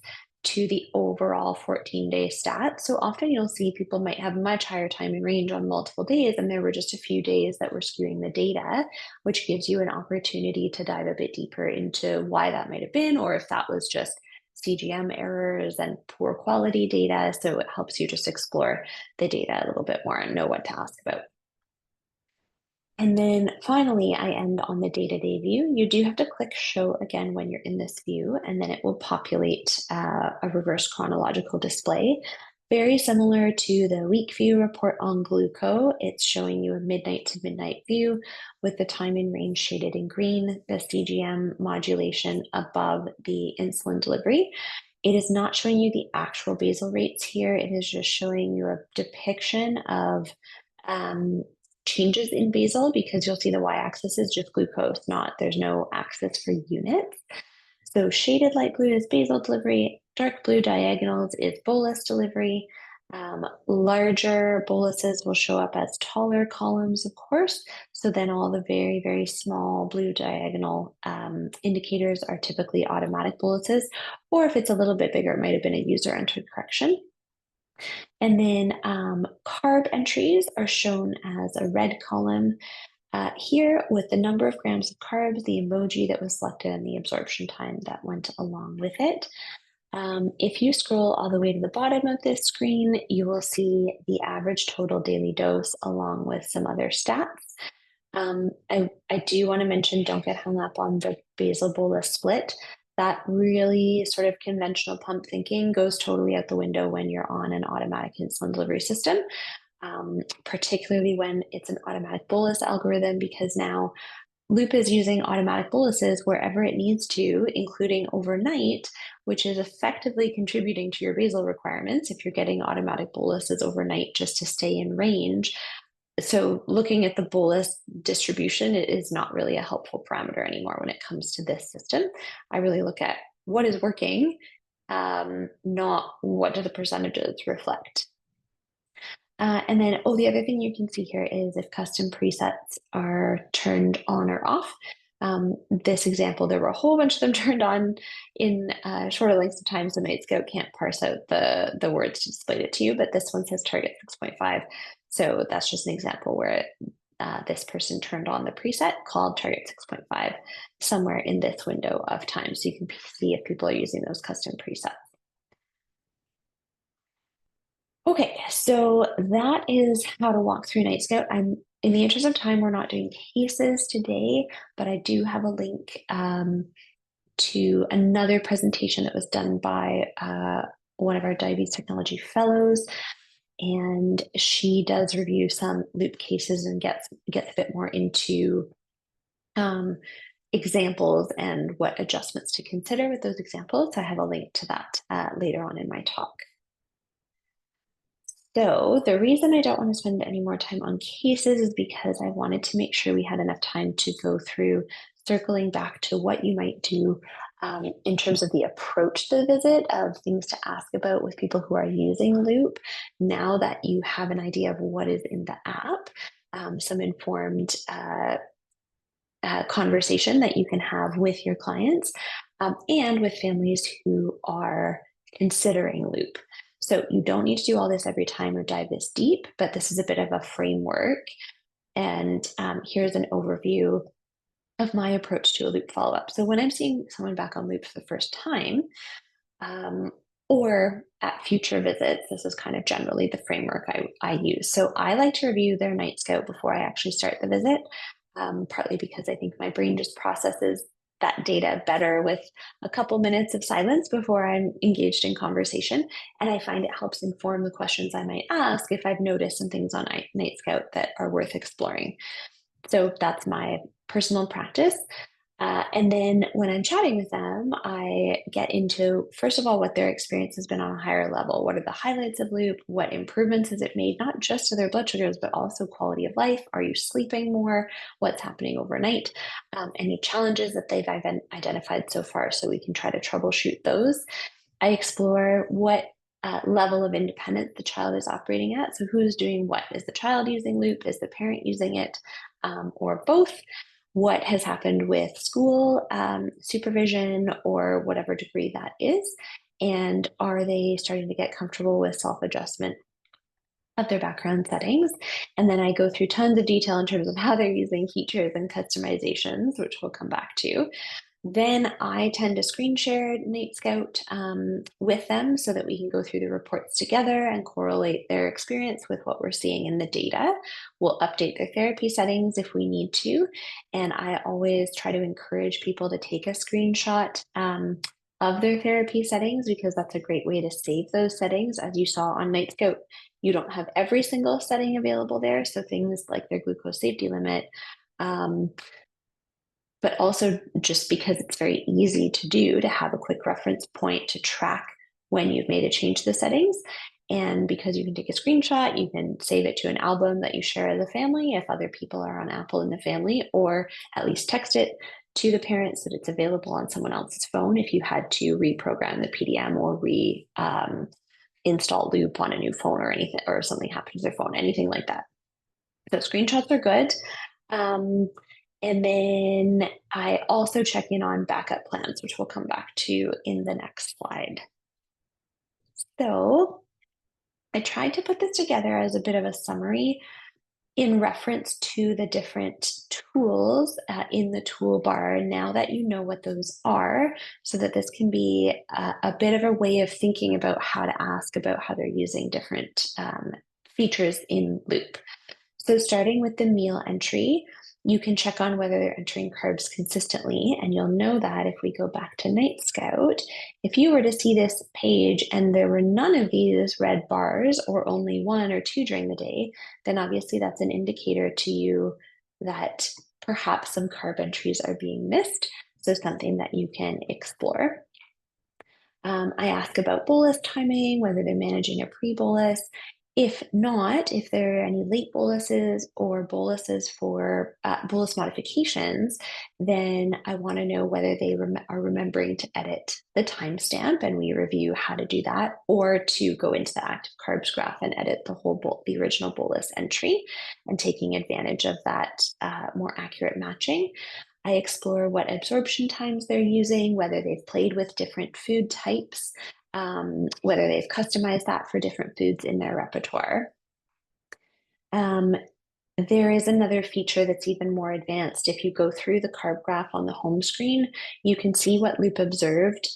to the overall 14-day stat. So often you'll see people might have much higher time in range on multiple days, and there were just a few days that were skewing the data, which gives you an opportunity to dive a bit deeper into why that might have been, or if that was just CGM errors and poor quality data. So it helps you just explore the data a little bit more and know what to ask about. And then finally, I end on the day-to-day view. You do have to click show again when you're in this view, and then it will populate a reverse chronological display. Very similar to the week view report on Gluco. It's showing you a midnight to midnight view with the time in range shaded in green, the CGM modulation above the insulin delivery. It is not showing you the actual basal rates here. It is just showing you a depiction of changes in basal, because you'll see the y-axis is just glucose, there's no axis for units. So shaded light blue is basal delivery, dark blue diagonals is bolus delivery. Larger boluses will show up as taller columns, of course. So then all the very, very small blue diagonal indicators are typically automatic boluses, or if it's a little bit bigger, it might have been a user entered correction. And then carb entries are shown as a red column here with the number of grams of carbs, the emoji that was selected, and the absorption time that went along with it. If you scroll all the way to the bottom of this screen, you will see the average total daily dose along with some other stats. I do want to mention, don't get hung up on the basal bolus split. That really sort of conventional pump thinking goes totally out the window when you're on an automatic insulin delivery system, particularly when it's an automatic bolus algorithm, because now Loop is using automatic boluses wherever it needs to, including overnight, which is effectively contributing to your basal requirements if you're getting automatic boluses overnight just to stay in range. So looking at the bolus distribution, it is not really a helpful parameter anymore when it comes to this system. I really look at what is working, not what do the percentages reflect. And then, the other thing you can see here is if custom presets are turned on or off. This example, there were a whole bunch of them turned on in shorter lengths of time, so Nightscout can't parse out the words to display it to you, but this one says target 6.5. So that's just an example where this person turned on the preset called target 6.5 somewhere in this window of time. So you can see if people are using those custom presets. Okay, so that is how to walk through Nightscout. In the interest of time, we're not doing cases today, but I do have a link to another presentation that was done by one of our diabetes technology fellows. And she does review some Loop cases and gets a bit more into examples and what adjustments to consider with those examples. So I have a link to that later on in my talk. So the reason I don't want to spend any more time on cases is because I wanted to make sure we had enough time to go through circling back to what you might do in terms of the approach to the visit, of things to ask about with people who are using Loop. Now that you have an idea of what is in the app, some informed conversation that you can have with your clients and with families who are considering Loop. So you don't need to do all this every time or dive this deep, but this is a bit of a framework. And here's an overview of my approach to a Loop follow-up. So when I'm seeing someone back on Loop for the first time, or at future visits, this is kind of generally the framework I use. So I like to review their Nightscout before I actually start the visit, partly because I think my brain just processes that data better with a couple minutes of silence before I'm engaged in conversation. And I find it helps inform the questions I might ask if I've noticed some things on Nightscout that are worth exploring. So that's my personal practice. And then when I'm chatting with them, I get into, first of all, what their experience has been on a higher level. What are the highlights of Loop? What improvements has it made, not just to their blood sugars, but also quality of life? Are you sleeping more? What's happening overnight? Any challenges that they've identified so far, so we can try to troubleshoot those. I explore what level of independence the child is operating at. So who's doing what? Is the child using Loop? Is the parent using it? Or both? What has happened with school supervision or whatever degree that is? And are they starting to get comfortable with self-adjustment of their background settings? And then I go through tons of detail in terms of how they're using features and customizations, which we'll come back to. Then I tend to screen share Nightscout with them so that we can go through the reports together and correlate their experience with what we're seeing in the data. We'll update their therapy settings if we need to. And I always try to encourage people to take a screenshot of their therapy settings, because that's a great way to save those settings. As you saw on Nightscout, you don't have every single setting available there. So things like their glucose safety limit, but also just because it's very easy to do, to have a quick reference point to track when you've made a change to the settings. And because you can take a screenshot, you can save it to an album that you share as a family if other people are on Apple in the family, or at least text it to the parents so that it's available on someone else's phone if you had to reprogram the PDM or install Loop on a new phone or anything, or something happened to their phone, anything like that. So screenshots are good. And then I also check in on backup plans, which we'll come back to in the next slide. So I tried to put this together as a bit of a summary in reference to the different tools in the toolbar, now that you know what those are, so that this can be a bit of a way of thinking about how to ask about how they're using different features in Loop. So starting with the meal entry, you can check on whether they're entering carbs consistently, and you'll know that if we go back to Nightscout, if you were to see this page and there were none of these red bars or only one or two during the day, then obviously that's an indicator to you that perhaps some carb entries are being missed. So something that you can explore. I ask about bolus timing, whether they're managing a pre-bolus. If not, if there are any late boluses or boluses for bolus modifications, then I want to know whether they are remembering to edit the timestamp, and we review how to do that, or to go into the active carbs graph and edit the original bolus entry, and taking advantage of that more accurate matching. I explore what absorption times they're using, whether they've played with different food types, whether they've customized that for different foods in their repertoire. There is another feature that's even more advanced. If you go through the carb graph on the home screen, you can see what Loop observed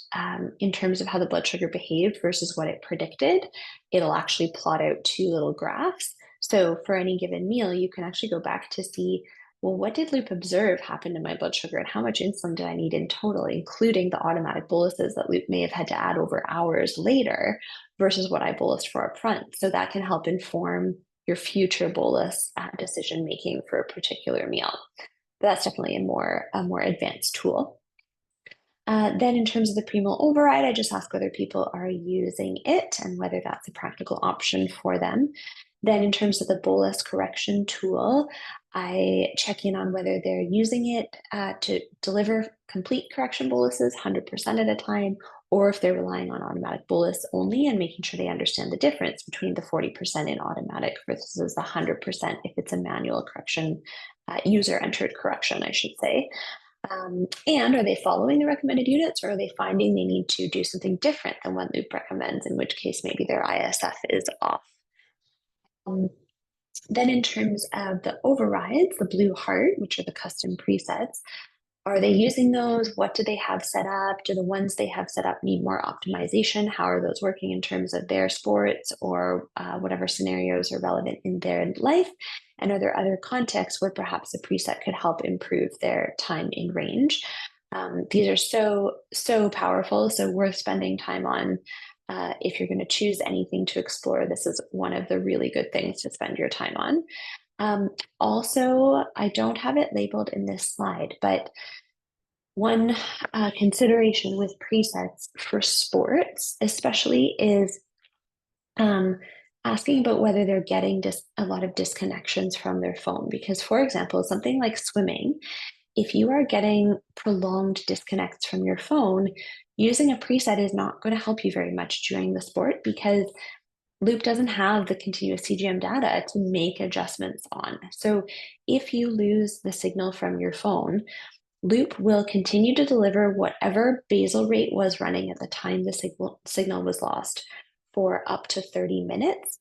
in terms of how the blood sugar behaved versus what it predicted. It'll actually plot out two little graphs. So for any given meal, you can actually go back to see, well, what did Loop observe happen to my blood sugar, and how much insulin did I need in total, including the automatic boluses that Loop may have had to add over hours later versus what I bolused for up front. So that can help inform your future bolus decision making for a particular meal. But that's definitely a more advanced tool. Then in terms of the pre-meal override, I just ask whether people are using it and whether that's a practical option for them. Then in terms of the bolus correction tool, I check in on whether they're using it to deliver complete correction boluses 100% at a time, or if they're relying on automatic bolus only, and making sure they understand the difference between the 40% in automatic versus the 100% if it's a manual correction, user-entered correction, I should say. And are they following the recommended units, or are they finding they need to do something different than what Loop recommends, in which case maybe their ISF is off. Then in terms of the overrides, the blue heart, which are the custom presets, are they using those? What do they have set up? Do the ones they have set up need more optimization? How are those working in terms of their sports or whatever scenarios are relevant in their life? And are there other contexts where perhaps a preset could help improve their time in range? These are so powerful, so worth spending time on. If you're going to choose anything to explore, this is one of the really good things to spend your time on. Also, I don't have it labeled in this slide, but One consideration with presets for sports, especially, is um, asking about whether they're getting a lot of disconnections from their phone. Because, for example, something like swimming, if you are getting prolonged disconnects from your phone, using a preset is not going to help you very much during the sport because Loop doesn't have the continuous CGM data to make adjustments on. So if you lose the signal from your phone, Loop will continue to deliver whatever basal rate was running at the time the signal was lost for up to 30 minutes.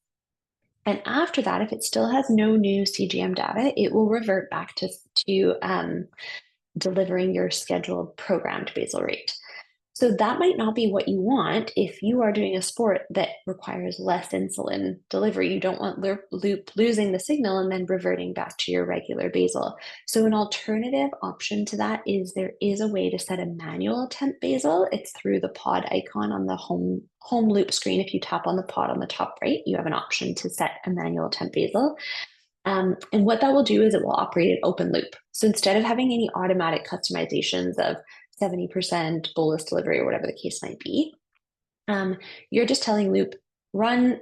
And after that, if it still has no new CGM data, it will revert back to delivering your scheduled programmed basal rate. So that might not be what you want if you are doing a sport that requires less insulin delivery. You don't want Loop losing the signal and then reverting back to your regular basal. So an alternative option to that is there is a way to set a manual temp basal. It's through the pod icon on the home Loop screen. If you tap on the pod on the top right, you have an option to set a manual temp basal. And what that will do is it will operate an open loop. So instead of having any automatic customizations of 70% bolus delivery or whatever the case might be, you're just telling Loop, run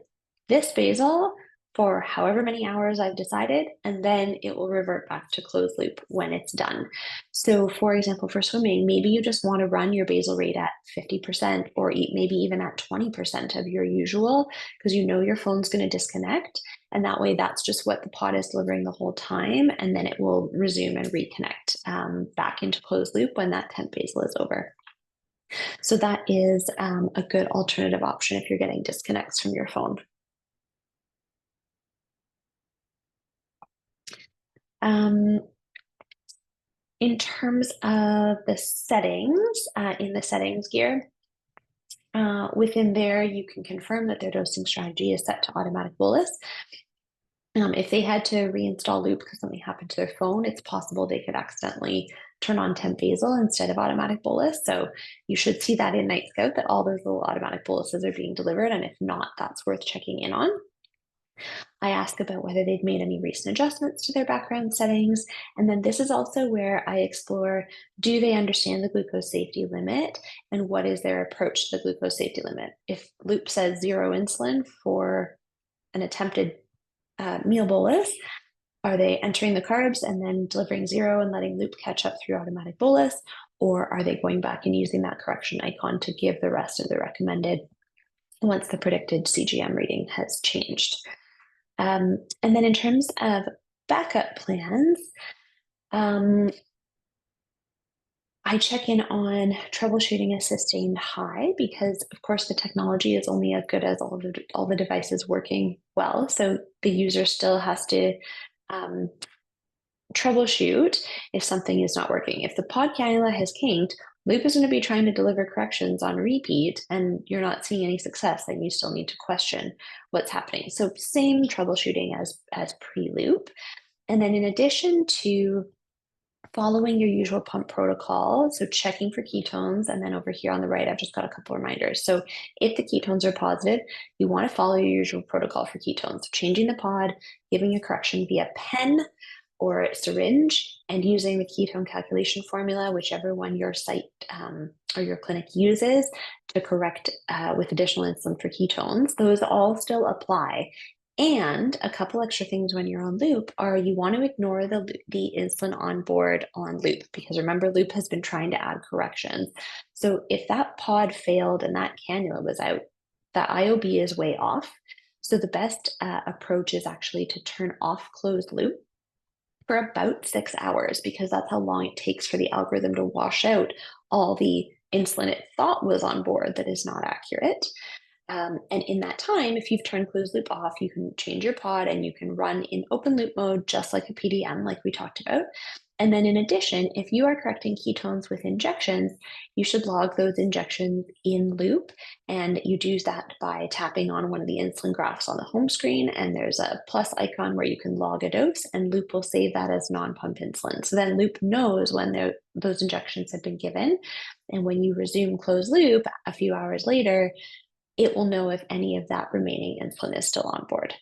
this basal for however many hours I've decided, and then it will revert back to closed loop when it's done. So for example, for swimming, maybe you just want to run your basal rate at 50% or maybe even at 20% of your usual, because you know your phone's going to disconnect. And that way, that's just what the pod is delivering the whole time. And then it will resume and reconnect back into closed loop when that temp basal is over. So that is a good alternative option if you're getting disconnects from your phone. In terms of the settings, in the settings gear, within there, you can confirm that their dosing strategy is set to automatic bolus. If they had to reinstall Loop because something happened to their phone, it's possible they could accidentally turn on temp basal instead of automatic bolus. So you should see that in Nightscout that all those little automatic boluses are being delivered. And if not, that's worth checking in on. I ask about whether they've made any recent adjustments to their background settings. And then this is also where I explore, do they understand the glucose safety limit and what is their approach to the glucose safety limit? If Loop says 0 insulin for an attempted meal bolus, are they entering the carbs and then delivering 0 and letting Loop catch up through automatic bolus? Or are they going back and using that correction icon to give the rest of the recommended once the predicted CGM reading has changed? And then in terms of backup plans, I check in on troubleshooting a sustained high because, of course, the technology is only as good as all the devices working well. So the user still has to troubleshoot if something is not working. If the pod cannula has kinked, Loop is going to be trying to deliver corrections on repeat and you're not seeing any success, then you still need to question what's happening. So same troubleshooting as pre-loop. And then in addition to following your usual pump protocol, so checking for ketones, and then over here on the right, I've just got a couple reminders. So if the ketones are positive, you want to follow your usual protocol for ketones, changing the pod, giving a correction via pen or syringe, and using the ketone calculation formula, whichever one your site or your clinic uses to correct with additional insulin for ketones. Those all still apply. And a couple extra things when you're on Loop are you want to ignore the insulin on board on Loop, because remember, Loop has been trying to add corrections. So if that pod failed and that cannula was out, that IOB is way off. So the best approach is actually to turn off closed Loop for about 6 hours, because that's how long it takes for the algorithm to wash out all the insulin it thought was on board that is not accurate. And in that time, if you've turned closed loop off, you can change your pod and you can run in open loop mode, just like a PDM, like we talked about. And then in addition, if you are correcting ketones with injections, you should log those injections in Loop. And you do that by tapping on one of the insulin graphs on the home screen. And there's a plus icon where you can log a dose, and Loop will save that as non-pump insulin. So then Loop knows when those injections have been given. And when you resume closed loop a few hours later, it will know if any of that remaining insulin is still on board.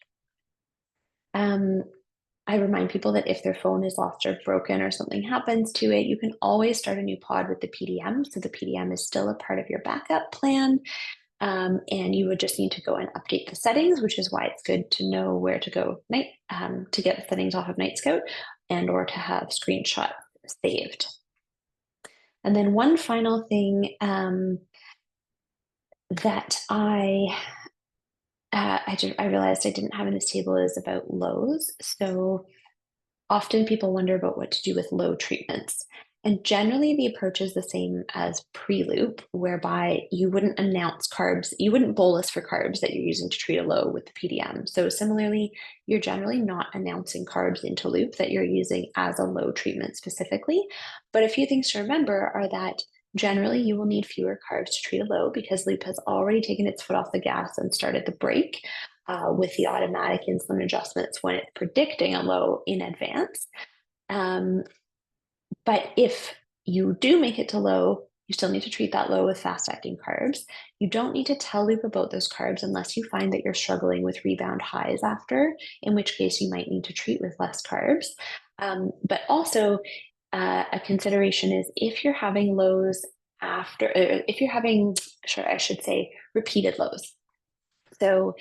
I remind people that if their phone is lost or broken or something happens to it, you can always start a new pod with the PDM. So the PDM is still a part of your backup plan. And you would just need to go and update the settings, which is why it's good to know where to go to get the settings off of Nightscout and or to have screenshots saved. And then one final thing that I realized I didn't have in this table is about lows. So often people wonder about what to do with low treatments. And generally, the approach is the same as pre-loop, whereby you wouldn't announce carbs, you wouldn't bolus for carbs that you're using to treat a low with the PDM. So similarly, you're generally not announcing carbs into loop that you're using as a low treatment specifically. But a few things to remember are that generally you will need fewer carbs to treat a low because loop has already taken its foot off the gas and started the brake with the automatic insulin adjustments when it's predicting a low in advance. But if you do make it to low, you still need to treat that low with fast-acting carbs. You don't need to tell Loop about those carbs unless you find that you're struggling with rebound highs after, in which case you might need to treat with less carbs. But also, a consideration is if you're having lows after, if you're having, I should say, repeated lows. So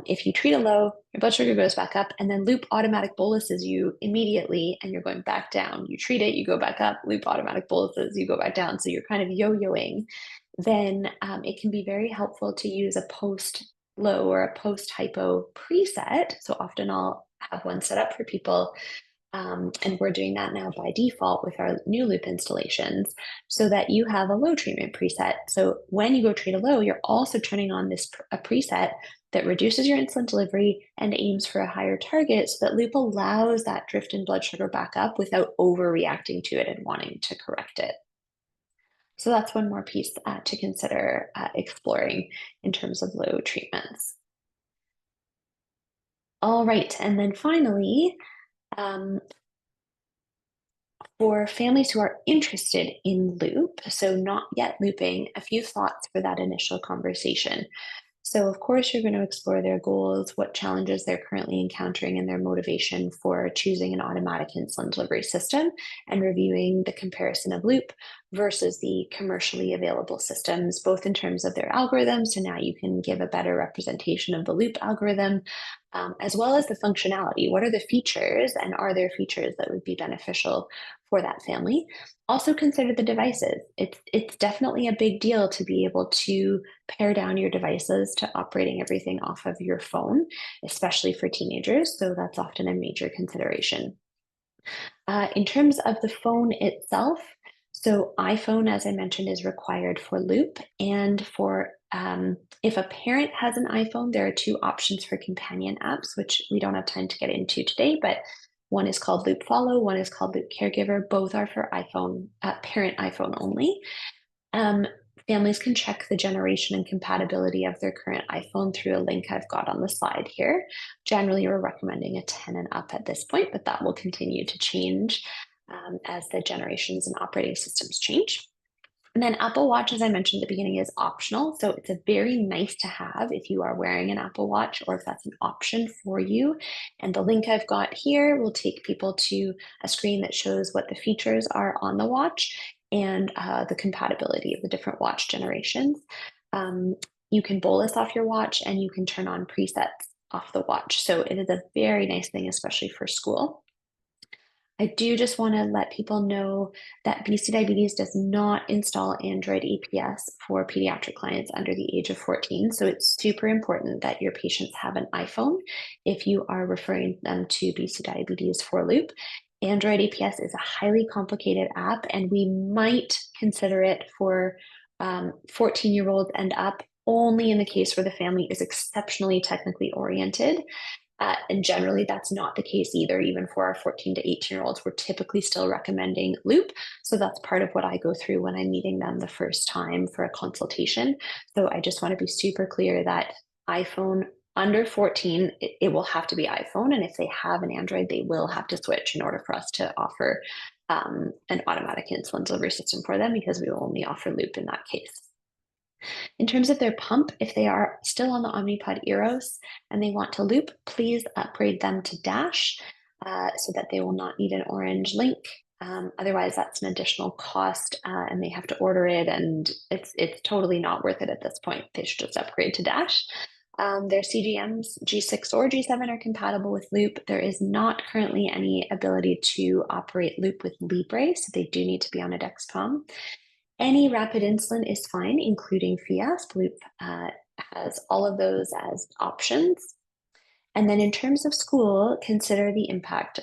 if you treat a low, your blood sugar goes back up, and then Loop automatic boluses you immediately, and you're going back down. You treat it, you go back up, Loop automatic boluses, you go back down. So you're kind of yo-yoing. Then it can be very helpful to use a post-low or a post-hypo preset. So often I'll have one set up for people and we're doing that now by default with our new Loop installations so that you have a low treatment preset. So when you go treat a low, you're also turning on a preset that reduces your insulin delivery and aims for a higher target so that Loop allows that drift in blood sugar back up without overreacting to it and wanting to correct it. So that's one more piece to consider exploring in terms of low treatments. All right, and then finally, for families who are interested in loop, so not yet looping, a few thoughts for that initial conversation. So, of course, you're going to explore their goals, what challenges they're currently encountering, and their motivation for choosing an automatic insulin delivery system, and reviewing the comparison of Loop versus the commercially available systems, both in terms of their algorithms. So now you can give a better representation of the Loop algorithm, as well as the functionality. What are the features, and are there features that would be beneficial for that family? Also consider the devices. It's definitely a big deal to be able to pare down your devices to operating everything off of your phone, especially for teenagers. So that's often a major consideration. In terms of the phone itself, so iPhone, as I mentioned, is required for Loop. And for if a parent has an iPhone, there are two options for companion apps, which we don't have time to get into today, but one is called Loop Follow, one is called Loop Caregiver. Both are for iPhone, parent iPhone only. Families can check the generation and compatibility of their current iPhone through a link I've got on the slide here. Generally, we're recommending a 10 and up at this point, but that will continue to change as the generations and operating systems change. And then Apple Watch, as I mentioned at the beginning, is optional. So it's a very nice to have if you are wearing an Apple Watch or if that's an option for you. And the link I've got here will take people to a screen that shows what the features are on the watch and the compatibility of the different watch generations. You can bolus off your watch and you can turn on presets off the watch. So it is a very nice thing, especially for school. I do just want to let people know that BC Diabetes does not install Android APS for pediatric clients under the age of 14. So it's super important that your patients have an iPhone if you are referring them to BC Diabetes for Loop. Android APS is a highly complicated app, and we might consider it for 14-year-olds and up only in the case where the family is exceptionally technically oriented. And generally, that's not the case either. Even for our 14 to 18-year-olds, we're typically still recommending Loop. So that's part of what I go through when I'm meeting them the first time for a consultation. So I just want to be super clear that iPhone under 14, it will have to be iPhone. And if they have an Android, they will have to switch in order for us to offer an automatic insulin delivery system for them, because we will only offer Loop in that case. In terms of their pump, if they are still on the Omnipod Eros and they want to Loop, please upgrade them to Dash. so that they will not need an orange link. Otherwise, that's an additional cost, and they have to order it, and it's totally not worth it at this point. They should just upgrade to Dash. Their CGMs, G6 or G7, are compatible with Loop. There is not currently any ability to operate Loop with Libre, so they do need to be on a Dexcom. Any rapid insulin is fine, including Fiasp. Loop has all of those as options. And then in terms of school, consider the impact.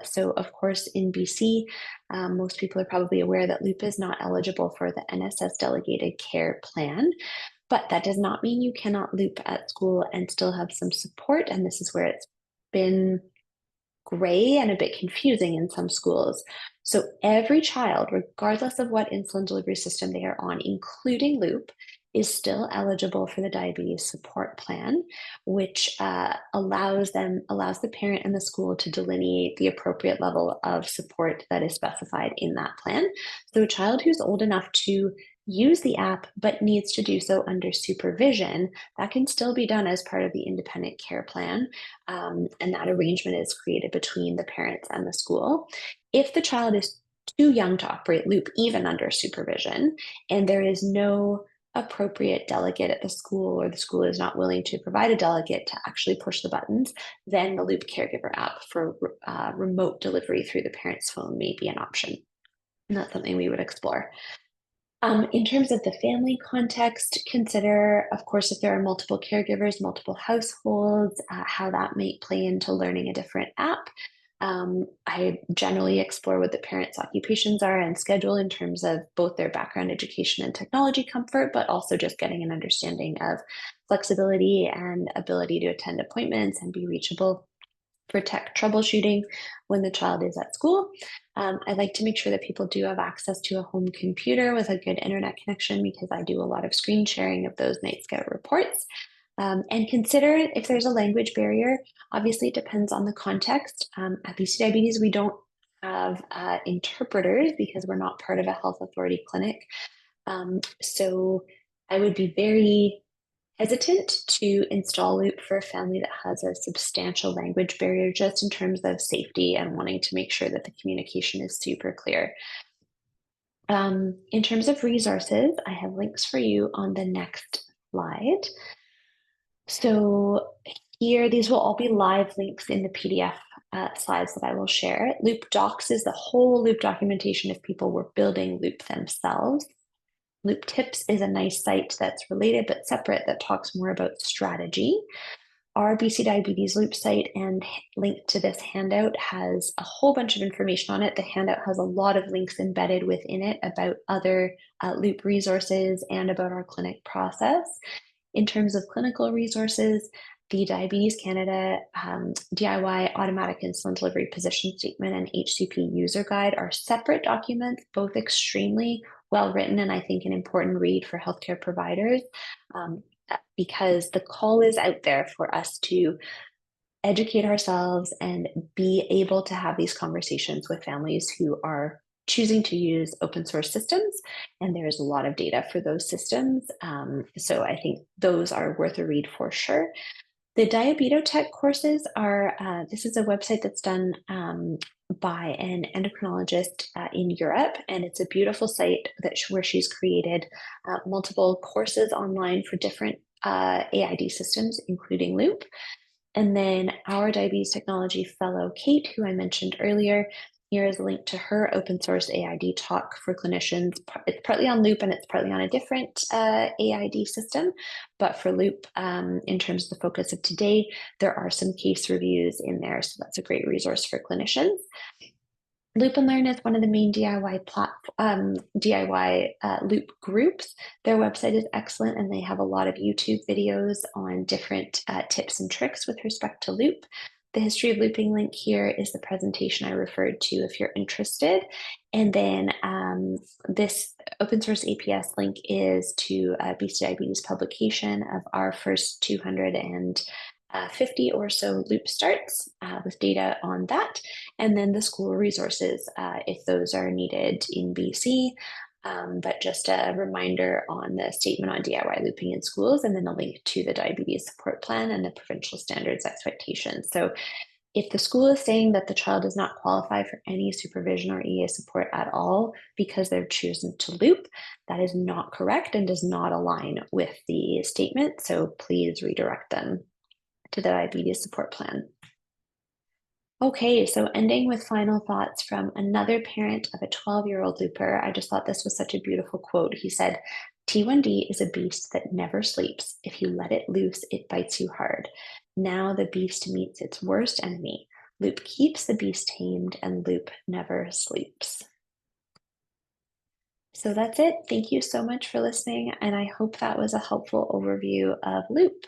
So of course, in BC, most people are probably aware that Loop is not eligible for the NSS delegated care plan, but that does not mean you cannot Loop at school and still have some support. And this is where it's been gray and a bit confusing in some schools. So every child, regardless of what insulin delivery system they are on, including Loop, is still eligible for the diabetes support plan, which allows the parent and the school to delineate the appropriate level of support that is specified in that plan. So a child who's old enough to use the app but needs to do so under supervision, that can still be done as part of the independent care plan. And that arrangement is created between the parents and the school. If the child is too young to operate Loop, even under supervision, and there is no appropriate delegate at the school, or the school is not willing to provide a delegate to actually push the buttons, then the Loop Caregiver app for remote delivery through the parent's phone may be an option. And that's something we would explore. In terms of the family context, consider, of course, if there are multiple caregivers, multiple households, how that may play into learning a different app. I generally explore what the parents' occupations are and schedule in terms of both their background education and technology comfort, but also just getting an understanding of flexibility and ability to attend appointments and be reachable for tech troubleshooting when the child is at school. I like to make sure that people do have access to a home computer with a good internet connection, because I do a lot of screen sharing of those Nightscout reports. And consider if there's a language barrier. Obviously, it depends on the context. At BC Diabetes, we don't have interpreters because we're not part of a health authority clinic. So I would be very hesitant to install Loop for a family that has a substantial language barrier, just in terms of safety and wanting to make sure that the communication is super clear. In terms of resources, I have links for you on the next slide. So here, these will all be live links in the PDF slides that I will share. Loop Docs is the whole Loop documentation if people were building Loop themselves. Loop Tips is a nice site that's related but separate, that talks more about strategy. Our BC Diabetes Loop site and link to this handout has a whole bunch of information on it. The handout has a lot of links embedded within it about other Loop resources and about our clinic process. In terms of clinical resources, the Diabetes Canada DIY Automatic Insulin Delivery Position Statement and HCP User Guide are separate documents, both extremely well written, and I think an important read for healthcare providers, because the call is out there for us to educate ourselves and be able to have these conversations with families who are choosing to use open source systems, and there's a lot of data for those systems. So I think those are worth a read for sure. The Diabetotech courses are, this is a website that's done by an endocrinologist in Europe, and it's a beautiful site where she's created multiple courses online for different AID systems, including Loop. And then our diabetes technology fellow, Kate, who I mentioned earlier, here is a link to her open source AID talk for clinicians. It's partly on Loop and it's partly on a different AID system. But for Loop, in terms of the focus of today, there are some case reviews in there. So that's a great resource for clinicians. Loop and Learn is one of the main DIY Loop groups. Their website is excellent, and they have a lot of YouTube videos on different tips and tricks with respect to Loop. The history of looping link here is the presentation I referred to if you're interested. And then this open source APS link is to a BC Diabetes publication of our first 250 or so Loop starts with data on that. And then the school resources if those are needed in BC. But just a reminder on the statement on DIY looping in schools, and then a link to the diabetes support plan and the provincial standards expectations. So If the school is saying that the child does not qualify for any supervision or EA support at all because they're choosing to loop, that is not correct and does not align with the statement. So please redirect them to the diabetes support plan. Okay, so ending with final thoughts from another parent of a 12-year-old looper. I just thought this was such a beautiful quote. He said, T1D is a beast that never sleeps. If you let it loose, it bites you hard. Now the beast meets its worst enemy. Loop keeps the beast tamed, and Loop never sleeps. So that's it. Thank you so much for listening, and I hope that was a helpful overview of Loop.